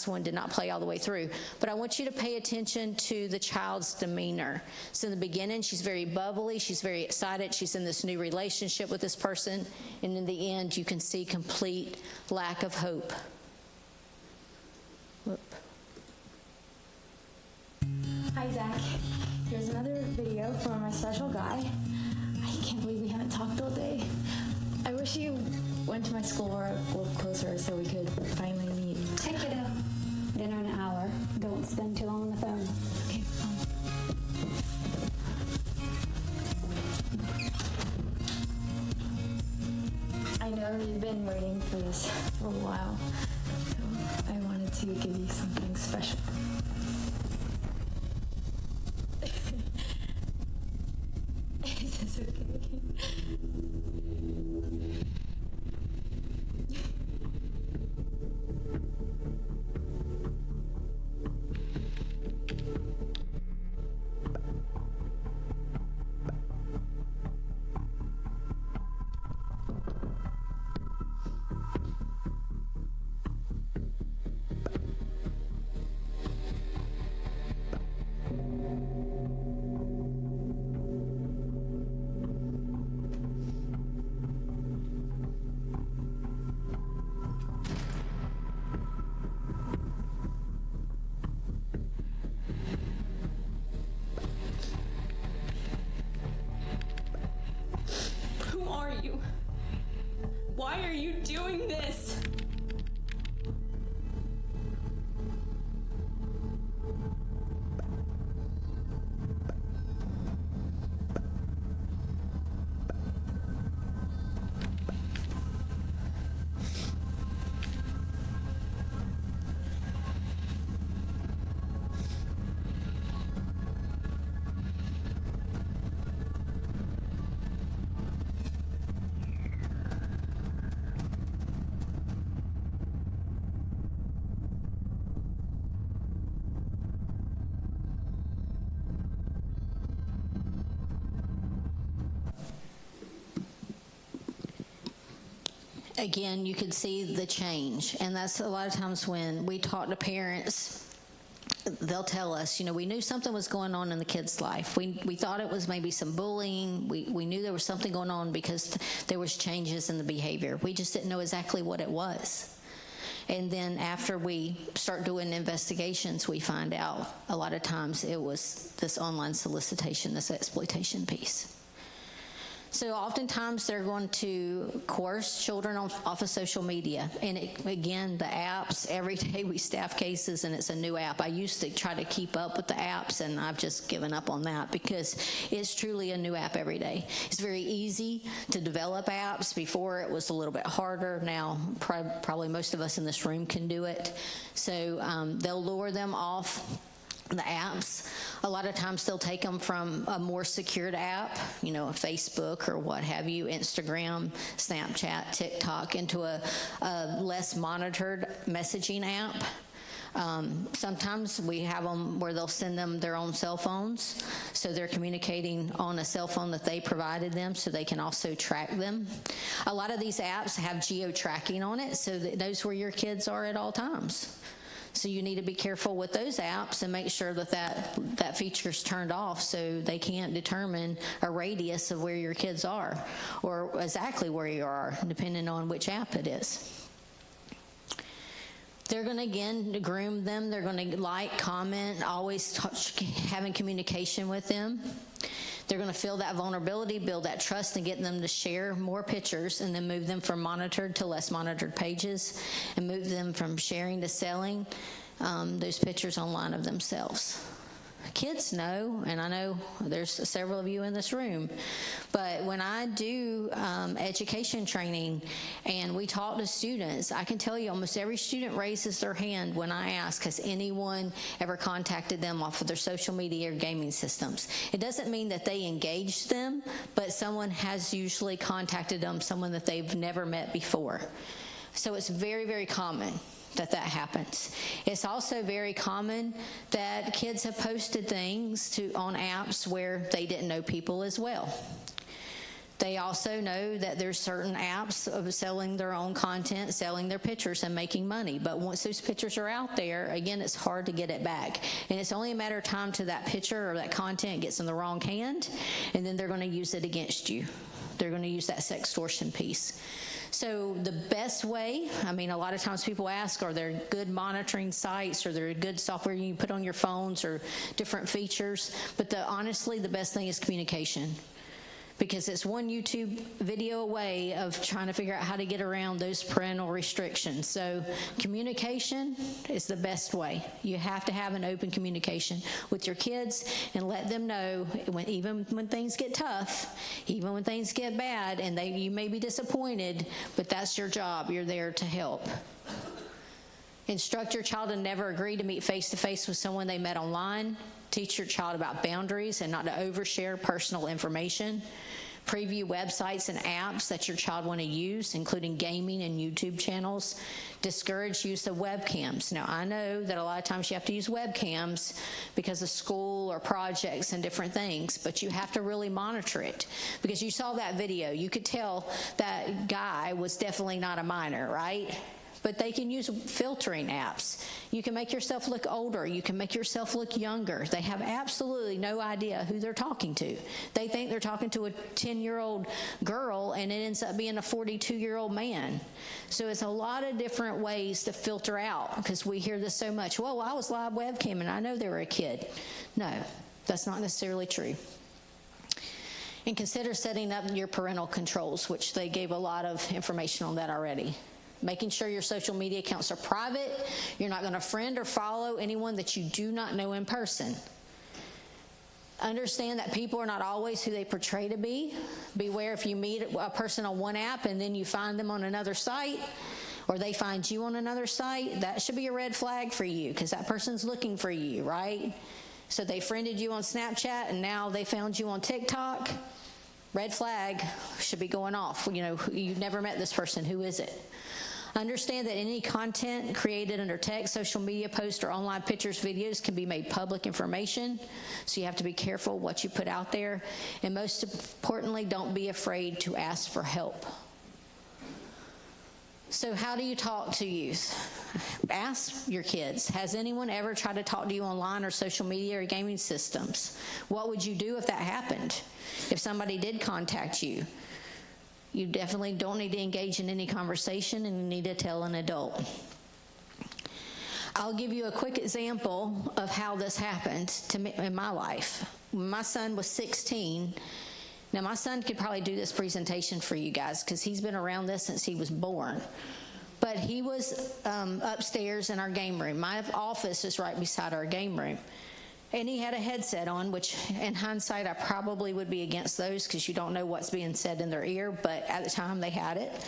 one did not play all the way through. But I want you to pay attention to the child's demeanor. So in the beginning, she's very bubbly, she's very excited, she's in this new relationship with this person, and in the end, you can see complete lack of hope. Whoop. Hi, Zach. Here's another video from my special guy. I can't believe we haven't talked all day. I wish you went to my school or a little closer so we could finally meet. Hey, kiddo. Dinner in an hour. Don't spend too long on the phone. Okay, I know you've been waiting for this for a while, so I wanted to give you something special. Is this okay? Why are you doing this? Again, you could see the change, and that's a lot of times when we talk to parents, they'll tell us, you know, we knew something was going on in the kid's life. We thought it was maybe some bullying. We knew there was something going on because there was changes in the behavior. We just didn't know exactly what it was. And then after we start doing investigations, we find out a lot of times it was this online solicitation, this exploitation piece. So oftentimes they're going to coerce children off of social media. And again, the apps, every day we staff cases and it's a new app. I used to try to keep up with the apps and I've just given up on that because it's truly a new app every day. It's very easy to develop apps. Before it was a little bit harder. Now probably most of us in this room can do it. So they'll lure them off the apps. A lot of times they'll take them from a more secured app, you know, Facebook or what have you, Instagram, Snapchat, TikTok, into a less monitored messaging app. Sometimes we have them where they'll send them their own cell phones, so they're communicating on a cell phone that they provided them so they can also track them. A lot of these apps have geo-tracking on it, so that it knows where your kids are at all times. So you need to be careful with those apps and make sure that feature's turned off so they can't determine a radius of where your kids are or exactly where you are, depending on which app it is. They're going to, again, groom them. They're going to like, comment, always having communication with them. They're going to feel that vulnerability, build that trust, and get them to share more pictures and then move them from monitored to less monitored pages and move them from sharing to selling those pictures online of themselves. Kids know, and I know there's several of you in this room, but when I do education training and we talk to students, I can tell you almost every student raises their hand when I ask, has anyone ever contacted them off of their social media or gaming systems? It doesn't mean that they engaged them, but someone has usually contacted them, someone that they've never met before. So it's very, very common that happens. It's also very common that kids have posted things on apps where they didn't know people as well. They also know that there's certain apps of selling their own content, selling their pictures and making money. But once those pictures are out there, again, it's hard to get it back. And it's only a matter of time till that picture or that content gets in the wrong hand, and then they're going to use it against you. They're going to use that sextortion piece. So the best way, I mean, a lot of times people ask, are there good monitoring sites, or there good software you can put on your phones or different features? But honestly, the best thing is communication, because it's one YouTube video away of trying to figure out how to get around those parental restrictions. So communication is the best way. You have to have an open communication with your kids and let them know, even when things get tough, even when things get bad, and you may be disappointed, but that's your job. You're there to help. Instruct your child to never agree to meet face-to-face with someone they met online. Teach your child about boundaries and not to overshare personal information. Preview websites and apps that your child want to use, including gaming and YouTube channels. Discourage use of webcams. Now, I know that a lot of times you have to use webcams because of school or projects and different things, but you have to really monitor it, because you saw that video. You could tell that guy was definitely not a minor, right? But they can use filtering apps. You can make yourself look older. You can make yourself look younger. They have absolutely no idea who they're talking to. They think they're talking to a 10-year-old girl, and it ends up being a 42-year-old man. So it's a lot of different ways to filter out, because we hear this so much. Well, I was live webcam, and I know they were a kid. No, that's not necessarily true. And consider setting up your parental controls, which they gave a lot of information on that already. Making sure your social media accounts are private. You're not going to friend or follow anyone that you do not know in person. Understand that people are not always who they portray to be. Beware if you meet a person on one app and then you find them on another site, or they find you on another site. That should be a red flag for you, because that person's looking for you, right? So they friended you on Snapchat and now they found you on TikTok. Red flag should be going off. You know, you've never met this person. Who is it? Understand that any content created under text, social media posts, or online pictures, videos can be made public information. So you have to be careful what you put out there. And most importantly, don't be afraid to ask for help. So how do you talk to youth? Ask your kids, has anyone ever tried to talk to you online or social media or gaming systems? What would you do if that happened? If somebody did contact you? You definitely don't need to engage in any conversation, and you need to tell an adult. I'll give you a quick example of how this happened to me in my life. When my son was 16, now my son could probably do this presentation for you guys because he's been around this since he was born. But he was upstairs in our game room. My office is right beside our game room. And he had a headset on, which in hindsight, I probably would be against those because you don't know what's being said in their ear, but at the time they had it.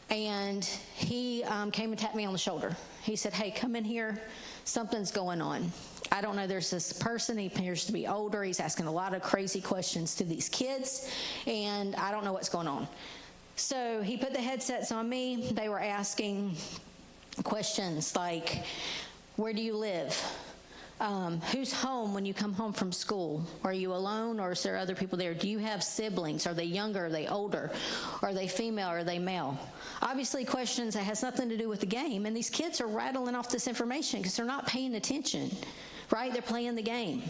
And he came and tapped me on the shoulder. He said, hey, come in here. Something's going on. I don't know, there's this person, he appears to be older. He's asking a lot of crazy questions to these kids, and I don't know what's going on. So he put the headsets on me. They were asking questions like, where do you live? Who's home when you come home from school? Are you alone, or is there other people there? Do you have siblings? Are they younger? Are they older? Are they female? Or are they male? Obviously questions that has nothing to do with the game, and these kids are rattling off this information because they're not paying attention, right? They're playing the game.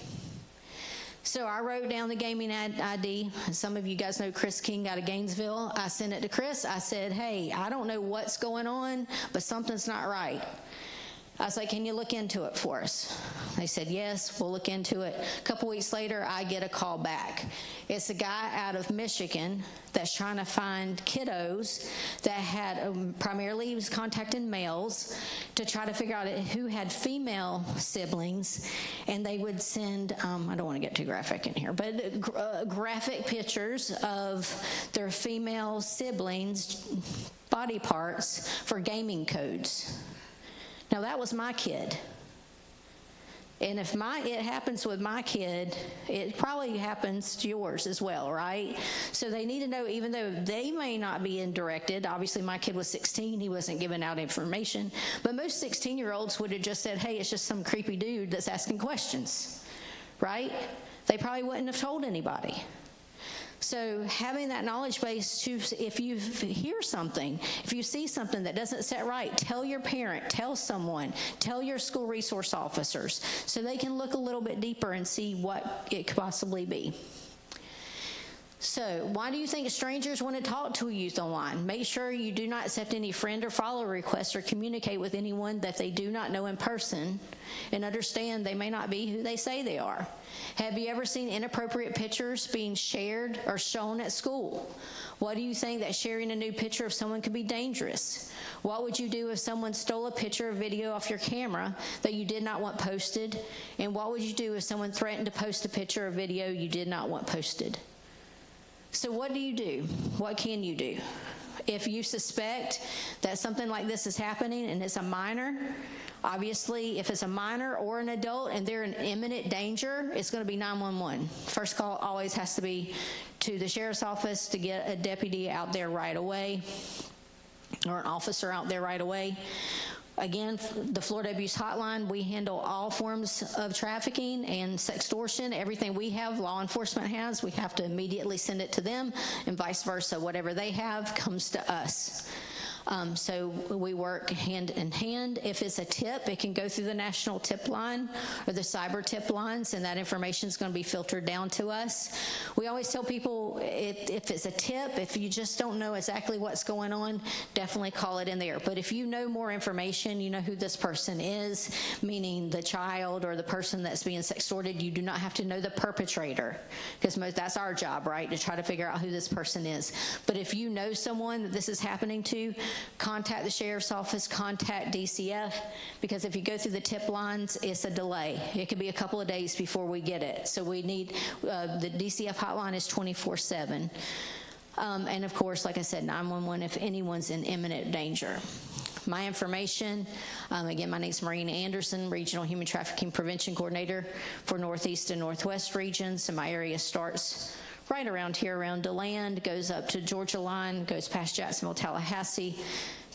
So I wrote down the gaming ID. Some of you guys know Chris King out of Gainesville. I sent it to Chris. I said, hey, I don't know what's going on, but something's not right. I was like, can you look into it for us? They said, yes, we'll look into it. A couple weeks later, I get a call back. It's a guy out of Michigan that's trying to find kiddos that had, primarily he was contacting males to try to figure out who had female siblings, and they would send, I don't want to get too graphic in here, but graphic pictures of their female siblings' body parts for gaming codes. Now, that was my kid. And if it happens with my kid, it probably happens to yours as well, right? So they need to know, even though they may not be indirected, obviously my kid was 16, he wasn't giving out information, but most 16-year-olds would have just said, hey, it's just some creepy dude that's asking questions, right? They probably wouldn't have told anybody. So having that knowledge base, if you hear something, if you see something that doesn't set right, tell your parent, tell someone, tell your school resource officers, so they can look a little bit deeper and see what it could possibly be. So why do you think strangers want to talk to a youth online? Make sure you do not accept any friend or follow requests or communicate with anyone that they do not know in person, and understand they may not be who they say they are. Have you ever seen inappropriate pictures being shared or shown at school? What do you think that sharing a nude picture of someone could be dangerous? What would you do if someone stole a picture or video off your camera that you did not want posted? And what would you do if someone threatened to post a picture or video you did not want posted? So what do you do? What can you do? If you suspect that something like this is happening and it's a minor, obviously if it's a minor or an adult and they're in imminent danger, it's going to be 911. First call always has to be to the sheriff's office to get a deputy out there right away, or an officer out there right away. Again, the Florida Abuse Hotline, we handle all forms of trafficking and sextortion. Everything we have, law enforcement has, we have to immediately send it to them, and vice versa. Whatever they have comes to us. So we work hand in hand. If it's a tip, it can go through the national tip line or the cyber tip lines, and that information is going to be filtered down to us. We always tell people, if it's a tip, if you just don't know exactly what's going on, definitely call it in there. But if you know more information, you know who this person is, meaning the child or the person that's being sextorted, you do not have to know the perpetrator, because that's our job, right, to try to figure out who this person is. But if you know someone that this is happening to, contact the sheriff's office, contact DCF, because if you go through the tip lines, it's a delay. It could be a couple of days before we get it. So we need, the DCF hotline is 24/7. And of course, like I said, 911 if anyone's in imminent danger. My information, again, my name is Marina Anderson, Regional Human Trafficking Prevention Coordinator for Northeast and Northwest regions, and my area starts right around here, around DeLand, goes up to Georgia line, goes past Jacksonville, Tallahassee,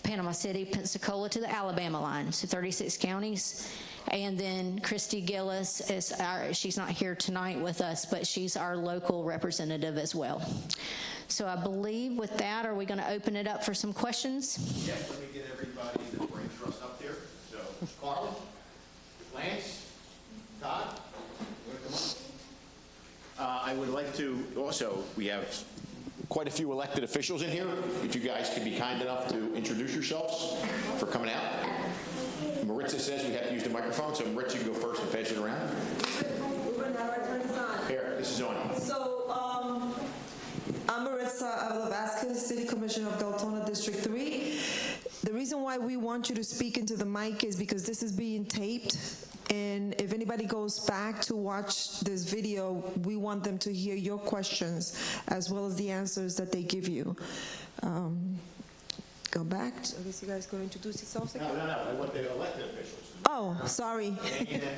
Panama City, Pensacola to the Alabama line, so 36 counties. And then Christy Gillis is she's not here tonight with us, but she's our local representative as well. So I believe with that, are we going to open it up for some questions? Yes, let me get everybody in the brain trust up there. So, Carla, Lance, Todd, you want to come on? I would like to also, we have quite a few elected officials in here. If you guys could be kind enough to introduce yourselves for coming out. Maritza says we have to use the microphone, so Maritza, you can go first and pass it around. Here, this is on. So, I'm Maritza Avila Vasquez, City Commissioner of Deltona District 3. The reason why we want you to speak into the mic is because this is being taped, and if anybody goes back to watch this video, we want them to hear your questions as well as the answers that they give you. Go back. I guess you guys going to introduce yourselves again? No. I want the elected officials. Oh, sorry. And then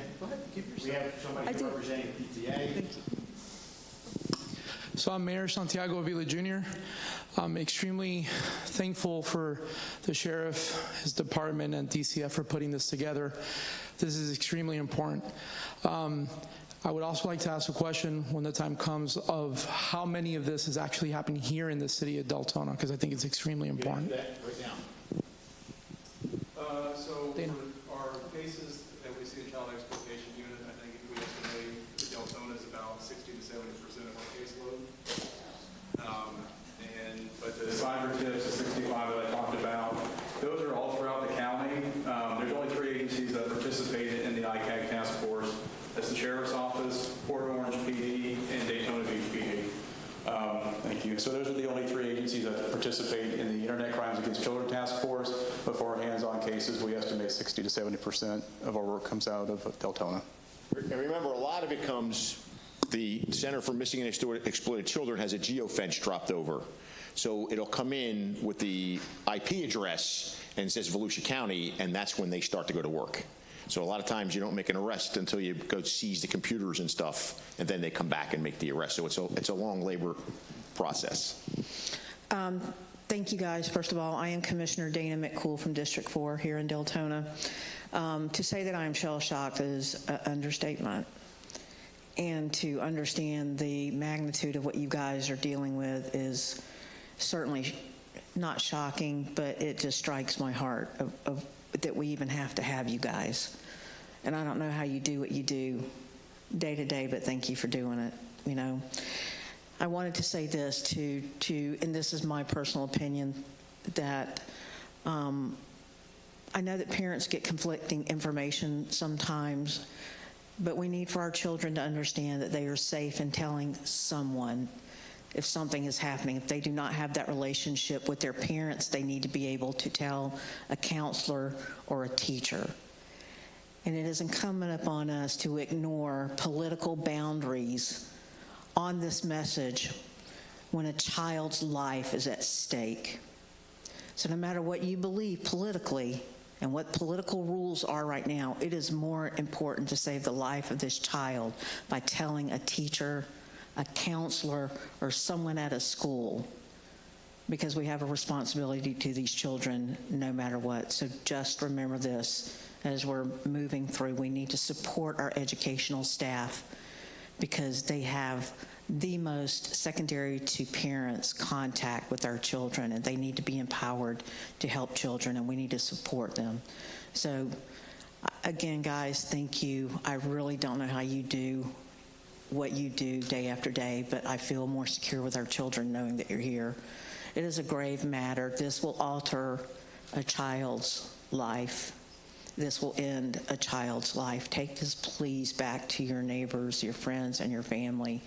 we have somebody representing PTA. Thank you. So I'm Mayor Santiago Avila Jr. I'm extremely thankful for the sheriff, his department, and DCF for putting this together. This is extremely important. I would also like to ask a question when the time comes of how many of this is actually happening here in the city of Deltona, because I think it's extremely important. So for our cases that we see in child exploitation unit, I think if we estimate that Deltona is about 60 to 70% of our caseload. But the cyber tips, the 65 that I talked about, those are all throughout the county. There's only 3 agencies that participate in the Internet Crimes Against Children Task Force, but for our hands-on cases, we estimate 60 to 70% of our work comes out of Deltona. And remember, a lot of it comes, the Center for Missing and Exploited Children has a geofence dropped over. So it'll come in with the IP address and it says Volusia County, and that's when they start to go to work. So a lot of times you don't make an arrest until you go seize the computers and stuff, and then they come back and make the arrest. So it's a long labor process. Thank you, guys. First of all, I am Commissioner Dana McCool from District 4 here in Deltona. To say that I am shell-shocked is an understatement. And to understand the magnitude of what you guys are dealing with is certainly not shocking, but it just strikes my heart of that we even have to have you guys. And I don't know how you do what you do day to day, but thank you for doing it, you know. I wanted to say this to and this is my personal opinion, that I know that parents get conflicting information sometimes, but we need for our children to understand that they are safe in telling someone if something is happening. If they do not have that relationship with their parents, they need to be able to tell a counselor or a teacher. And it is incumbent upon us to ignore political boundaries on this message when a child's life is at stake. So no matter what you believe politically and what political rules are right now, it is more important to save the life of this child by telling a teacher, a counselor, or someone at a school, because we have a responsibility to these children no matter what. So just remember this as we're moving through. We need to support our educational staff because they have the most secondary to parents contact with our children, and they need to be empowered to help children, and we need to support them. So again, guys, thank you. I really don't know how you do what you do day after day, but I feel more secure with our children knowing that you're here. It is a grave matter. This will alter a child's life. This will end a child's life. Take this, please, back to your neighbors, your friends, and your family,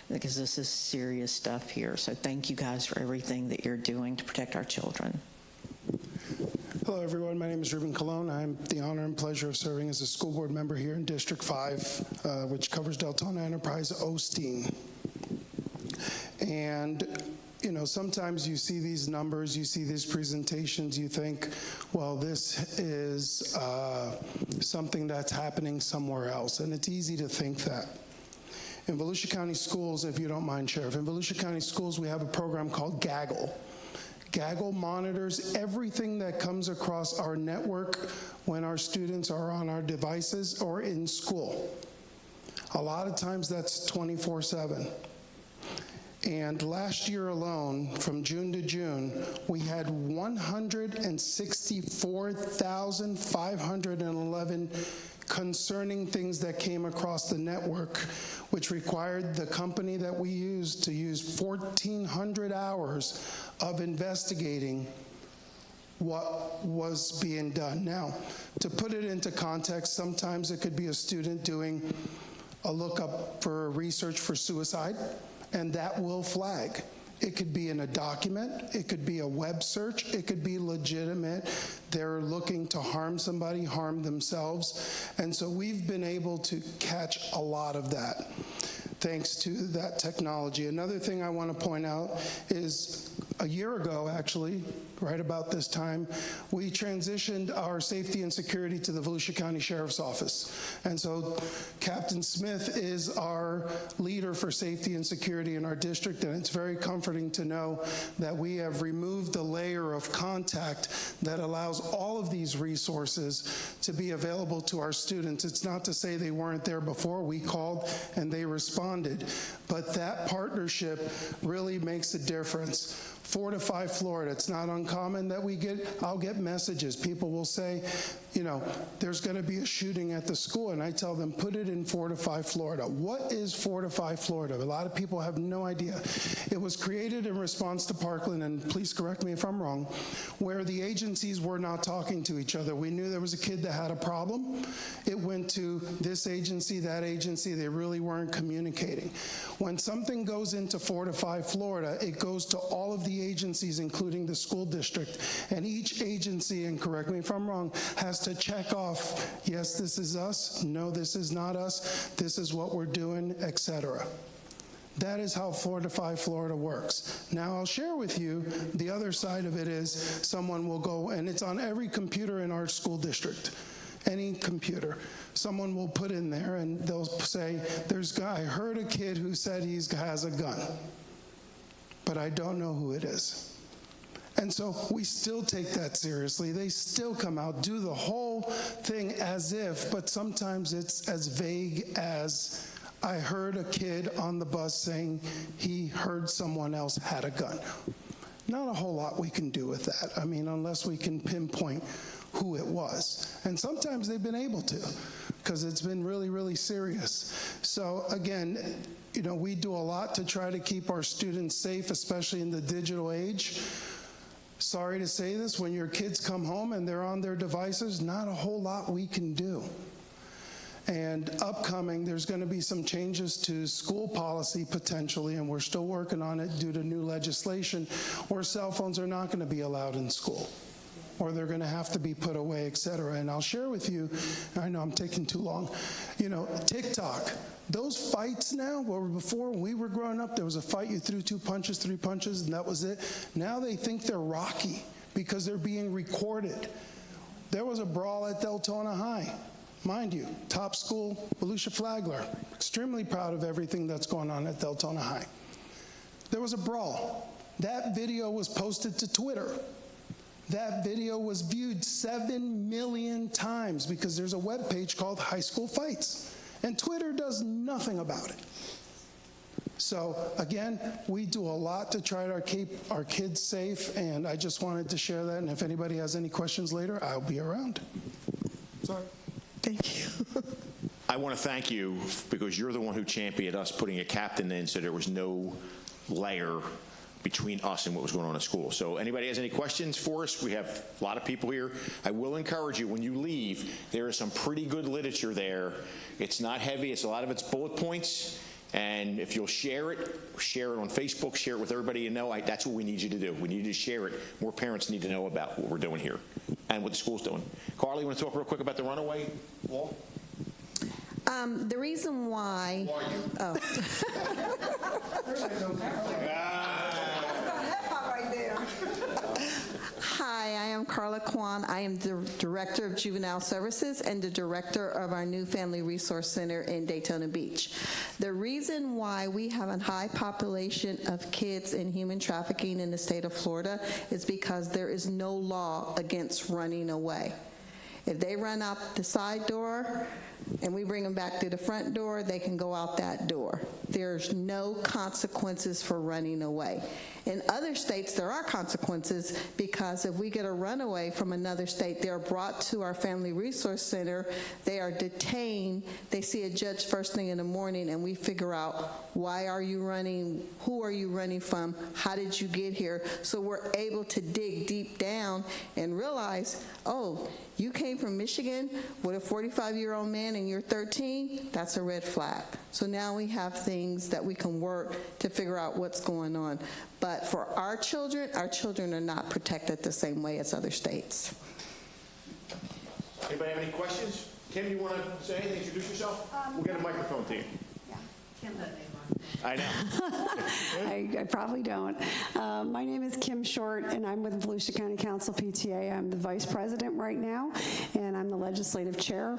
because this is serious stuff here. So thank you guys for everything that you're doing to protect our children. Hello, everyone. My name is Ruben Colon. I am the honor and pleasure of serving as a school board member here in District 5, which covers Deltona Enterprise Osteen. And you know, sometimes you see these numbers, you see these presentations, you think, well, this is something that's happening somewhere else. And it's easy to think that. In Volusia County Schools, if you don't mind, Sheriff, in Volusia County Schools, we have a program called Gaggle. Gaggle monitors everything that comes across our network when our students are on our devices or in school. A lot of times that's 24/7. And last year alone, from June to June, we had 164,511 concerning things that came across the network, which required the company that we used to use 1,400 hours of investigating what was being done. Now, to put it into context, sometimes it could be a student doing a lookup for research for suicide, and that will flag. It could be in a document, it could be a web search, it could be legitimate. They're looking to harm somebody, harm themselves. And so we've been able to catch a lot of that thanks to that technology. Another thing I want to point out is a year ago, actually, right about this time, we transitioned our safety and security to the Volusia County Sheriff's Office. And so Captain Smith is our leader for safety and security in our district, and it's very comforting to know that we have removed the layer of contact that allows all of these resources to be available to our students. It's not to say they weren't there before. We called and they responded. But that partnership really makes a difference. Fortify Florida. It's not uncommon that I'll get messages. People will say, you know, there's going to be a shooting at the school, and I tell them, put it in Fortify Florida. What is Fortify Florida? A lot of people have no idea. It was created in response to Parkland, and please correct me if I'm wrong, where the agencies were not talking to each other. We knew there was a kid that had a problem. It went to this agency, that agency. They really weren't communicating. When something goes into Fortify Florida, it goes to all of the the agencies, including the school district. And each agency, and correct me if I'm wrong, has to check off, yes, this is us, no, this is not us, this is what we're doing, etc. That is how Florify Florida works. Now, I'll share with you the other side of it is someone will go, and it's on every computer in our school district, any computer. Someone will put in there and they'll say, I heard a kid who said he has a gun, but I don't know who it is. And so we still take that seriously. They still come out, do the whole thing as if, but sometimes it's as vague as, I heard a kid on the bus saying he heard someone else had a gun. Not a whole lot we can do with that. I mean, unless we can pinpoint who it was. And sometimes they've been able to, because it's been really, really serious. So again, you know, we do a lot to try to keep our students safe, especially in the digital age. Sorry to say this, when your kids come home and they're on their devices, not a whole lot we can do. And upcoming, there's going to be some changes to school policy potentially, and we're still working on it due to new legislation, where cell phones are not going to be allowed in school, or they're going to have to be put away, et cetera. And I'll share with you, I know I'm taking too long, you know, TikTok. Those fights now, where before when we were growing up, there was a fight, you threw 2 punches, 3 punches, and that was it. Now they think they're Rocky because they're being recorded. There was a brawl at Deltona High. Mind you, top school, Volusia Flagler. Extremely proud of everything that's going on at Deltona High. There was a brawl. That video was posted to Twitter. That video was viewed 7 million times because there's a webpage called High School Fights. And Twitter does nothing about it. So again, we do a lot to try to keep our kids safe, and I just wanted to share that. And if anybody has any questions later, I'll be around. Sorry. Thank you. I want to thank you because you're the one who championed us putting a captain in so there was no layer between us and what was going on at school. So anybody has any questions for us? We have a lot of people here. I will encourage you, when you leave, there is some pretty good literature there. It's not heavy. It's a lot of it's bullet points. And if you'll share it on Facebook, share it with everybody you know. That's what we need you to do. We need you to share it. More parents need to know about what we're doing here and what the school's doing. Carly, you want to talk real quick about the runaway law? The reason why... Who are you? Oh. Hi, I am Carla Kwan. I am the Director of Juvenile Services and the Director of our new Family Resource Center in Daytona Beach. The reason why we have a high population of kids in human trafficking in the state of Florida is because there is no law against running away. If they run out the side door and we bring them back to the front door, they can go out that door. There's no consequences for running away. In other states, there are consequences because if we get a runaway from another state, they're brought to our Family Resource Center, they are detained, they see a judge first thing in the morning, and we figure out, why are you running, who are you running from, how did you get here? So we're able to dig deep down and realize, oh, you came from Michigan with a 45-year-old man and you're 13, that's a red flag. So now we have things that we can work to figure out what's going on. But for our children are not protected the same way as other states. Anybody have any questions? Kim, you want to say anything? Introduce yourself? We'll get a microphone to you. Yeah, Kim, that name I know. I probably don't. My name is Kim Short, and I'm with Volusia County Council PTA. I'm the vice president right now, and I'm the legislative chair.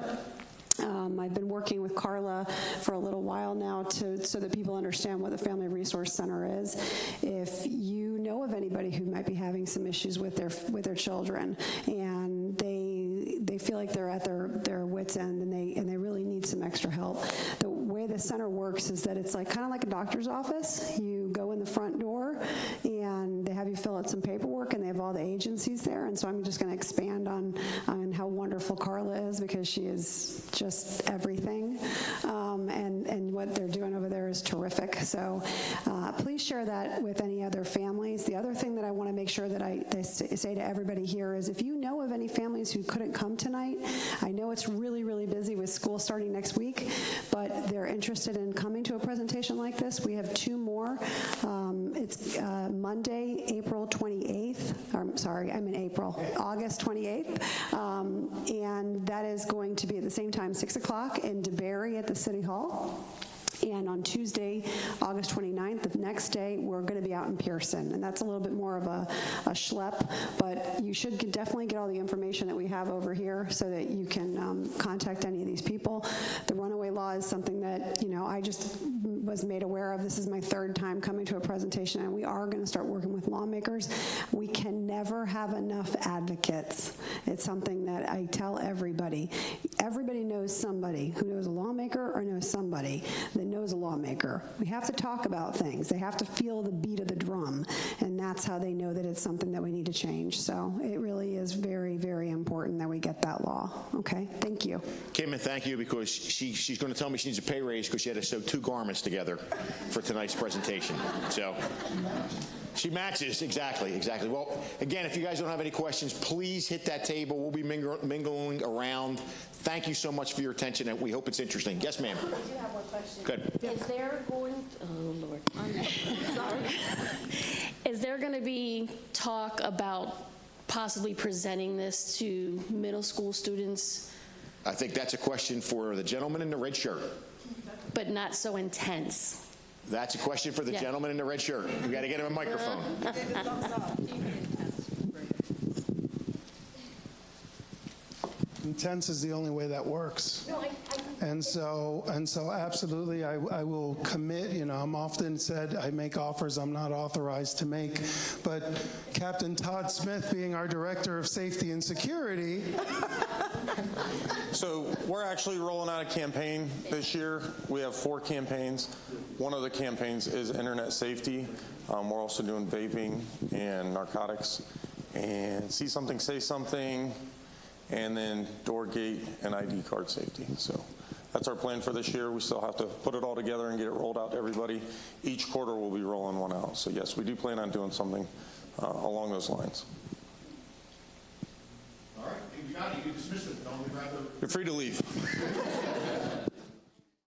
I've been working with Carla for a little while now so that people understand what the Family Resource Center is. If you know of anybody who might be having some issues with their children, and they feel like they're at their wits' end, and they really need some extra help, the way the center works is that it's kind of like a doctor's office. You go in the front door, and they have you fill out some paperwork, and they have all the agencies there. And so I'm just going to expand on how wonderful Carla is, because she is just everything. and what they're doing over there is terrific. So please share that with any other families. The other thing that I want to make sure that I say to everybody here is if you know of any families who couldn't come tonight, I know it's really, really busy with school starting next week, but they're interested in coming to a presentation like this. We have 2 more. It's Monday, April 28th. I'm sorry, I'm in April. August 28th. And that is going to be at the same time, 6 o'clock in DeBerry at the City Hall. And on Tuesday, August 29th, the next day, we're going to be out in Pearson. And that's a little bit more of a schlep, but you should definitely get all the information that we have over here so that you can contact any of these people. The runaway law is something that, I just was made aware of. This is my 3rd time coming to a presentation, and we are going to start working with lawmakers. We can never have enough advocates. It's something that I tell everybody. Everybody knows somebody who knows a lawmaker or knows somebody that knows a lawmaker. We have to talk about things. They have to feel the beat of the drum, and that's how they know that it's something that we need to change. So it really is very, very important that we get that law. Okay, thank you. Kim, and thank you, because she's going to tell me she needs a pay raise because she had to sew 2 garments together for tonight's presentation. So she matches, exactly. Well, again, if you guys don't have any questions, please hit that table. We'll be mingling around. Thank you so much for your attention, and we hope it's interesting. Yes, ma'am. I do have one question. Good. Is there going, oh Lord, I'm sorry. Is there going to be talk about possibly presenting this to middle school students? I think that's a question for the gentleman in the red shirt. But not so intense. That's a question for the gentleman in the red shirt. We got to get him a microphone. Intense is the only way that works. And so absolutely, I will commit. I'm often said I make offers I'm not authorized to make, but Captain Todd Smith, being our Director of Safety and Security. So we're actually rolling out a campaign this year. We have 4 campaigns. One of the campaigns is internet safety. We're also doing vaping and narcotics. And see something, say something, and then door gate and ID card safety. So that's our plan for this year. We still have to put it all together and get it rolled out to everybody. Each quarter we'll be rolling one out. So yes, we do plan on doing something along those lines. All right, you got it. You dismissed it. Don't we rather... You're free to leave.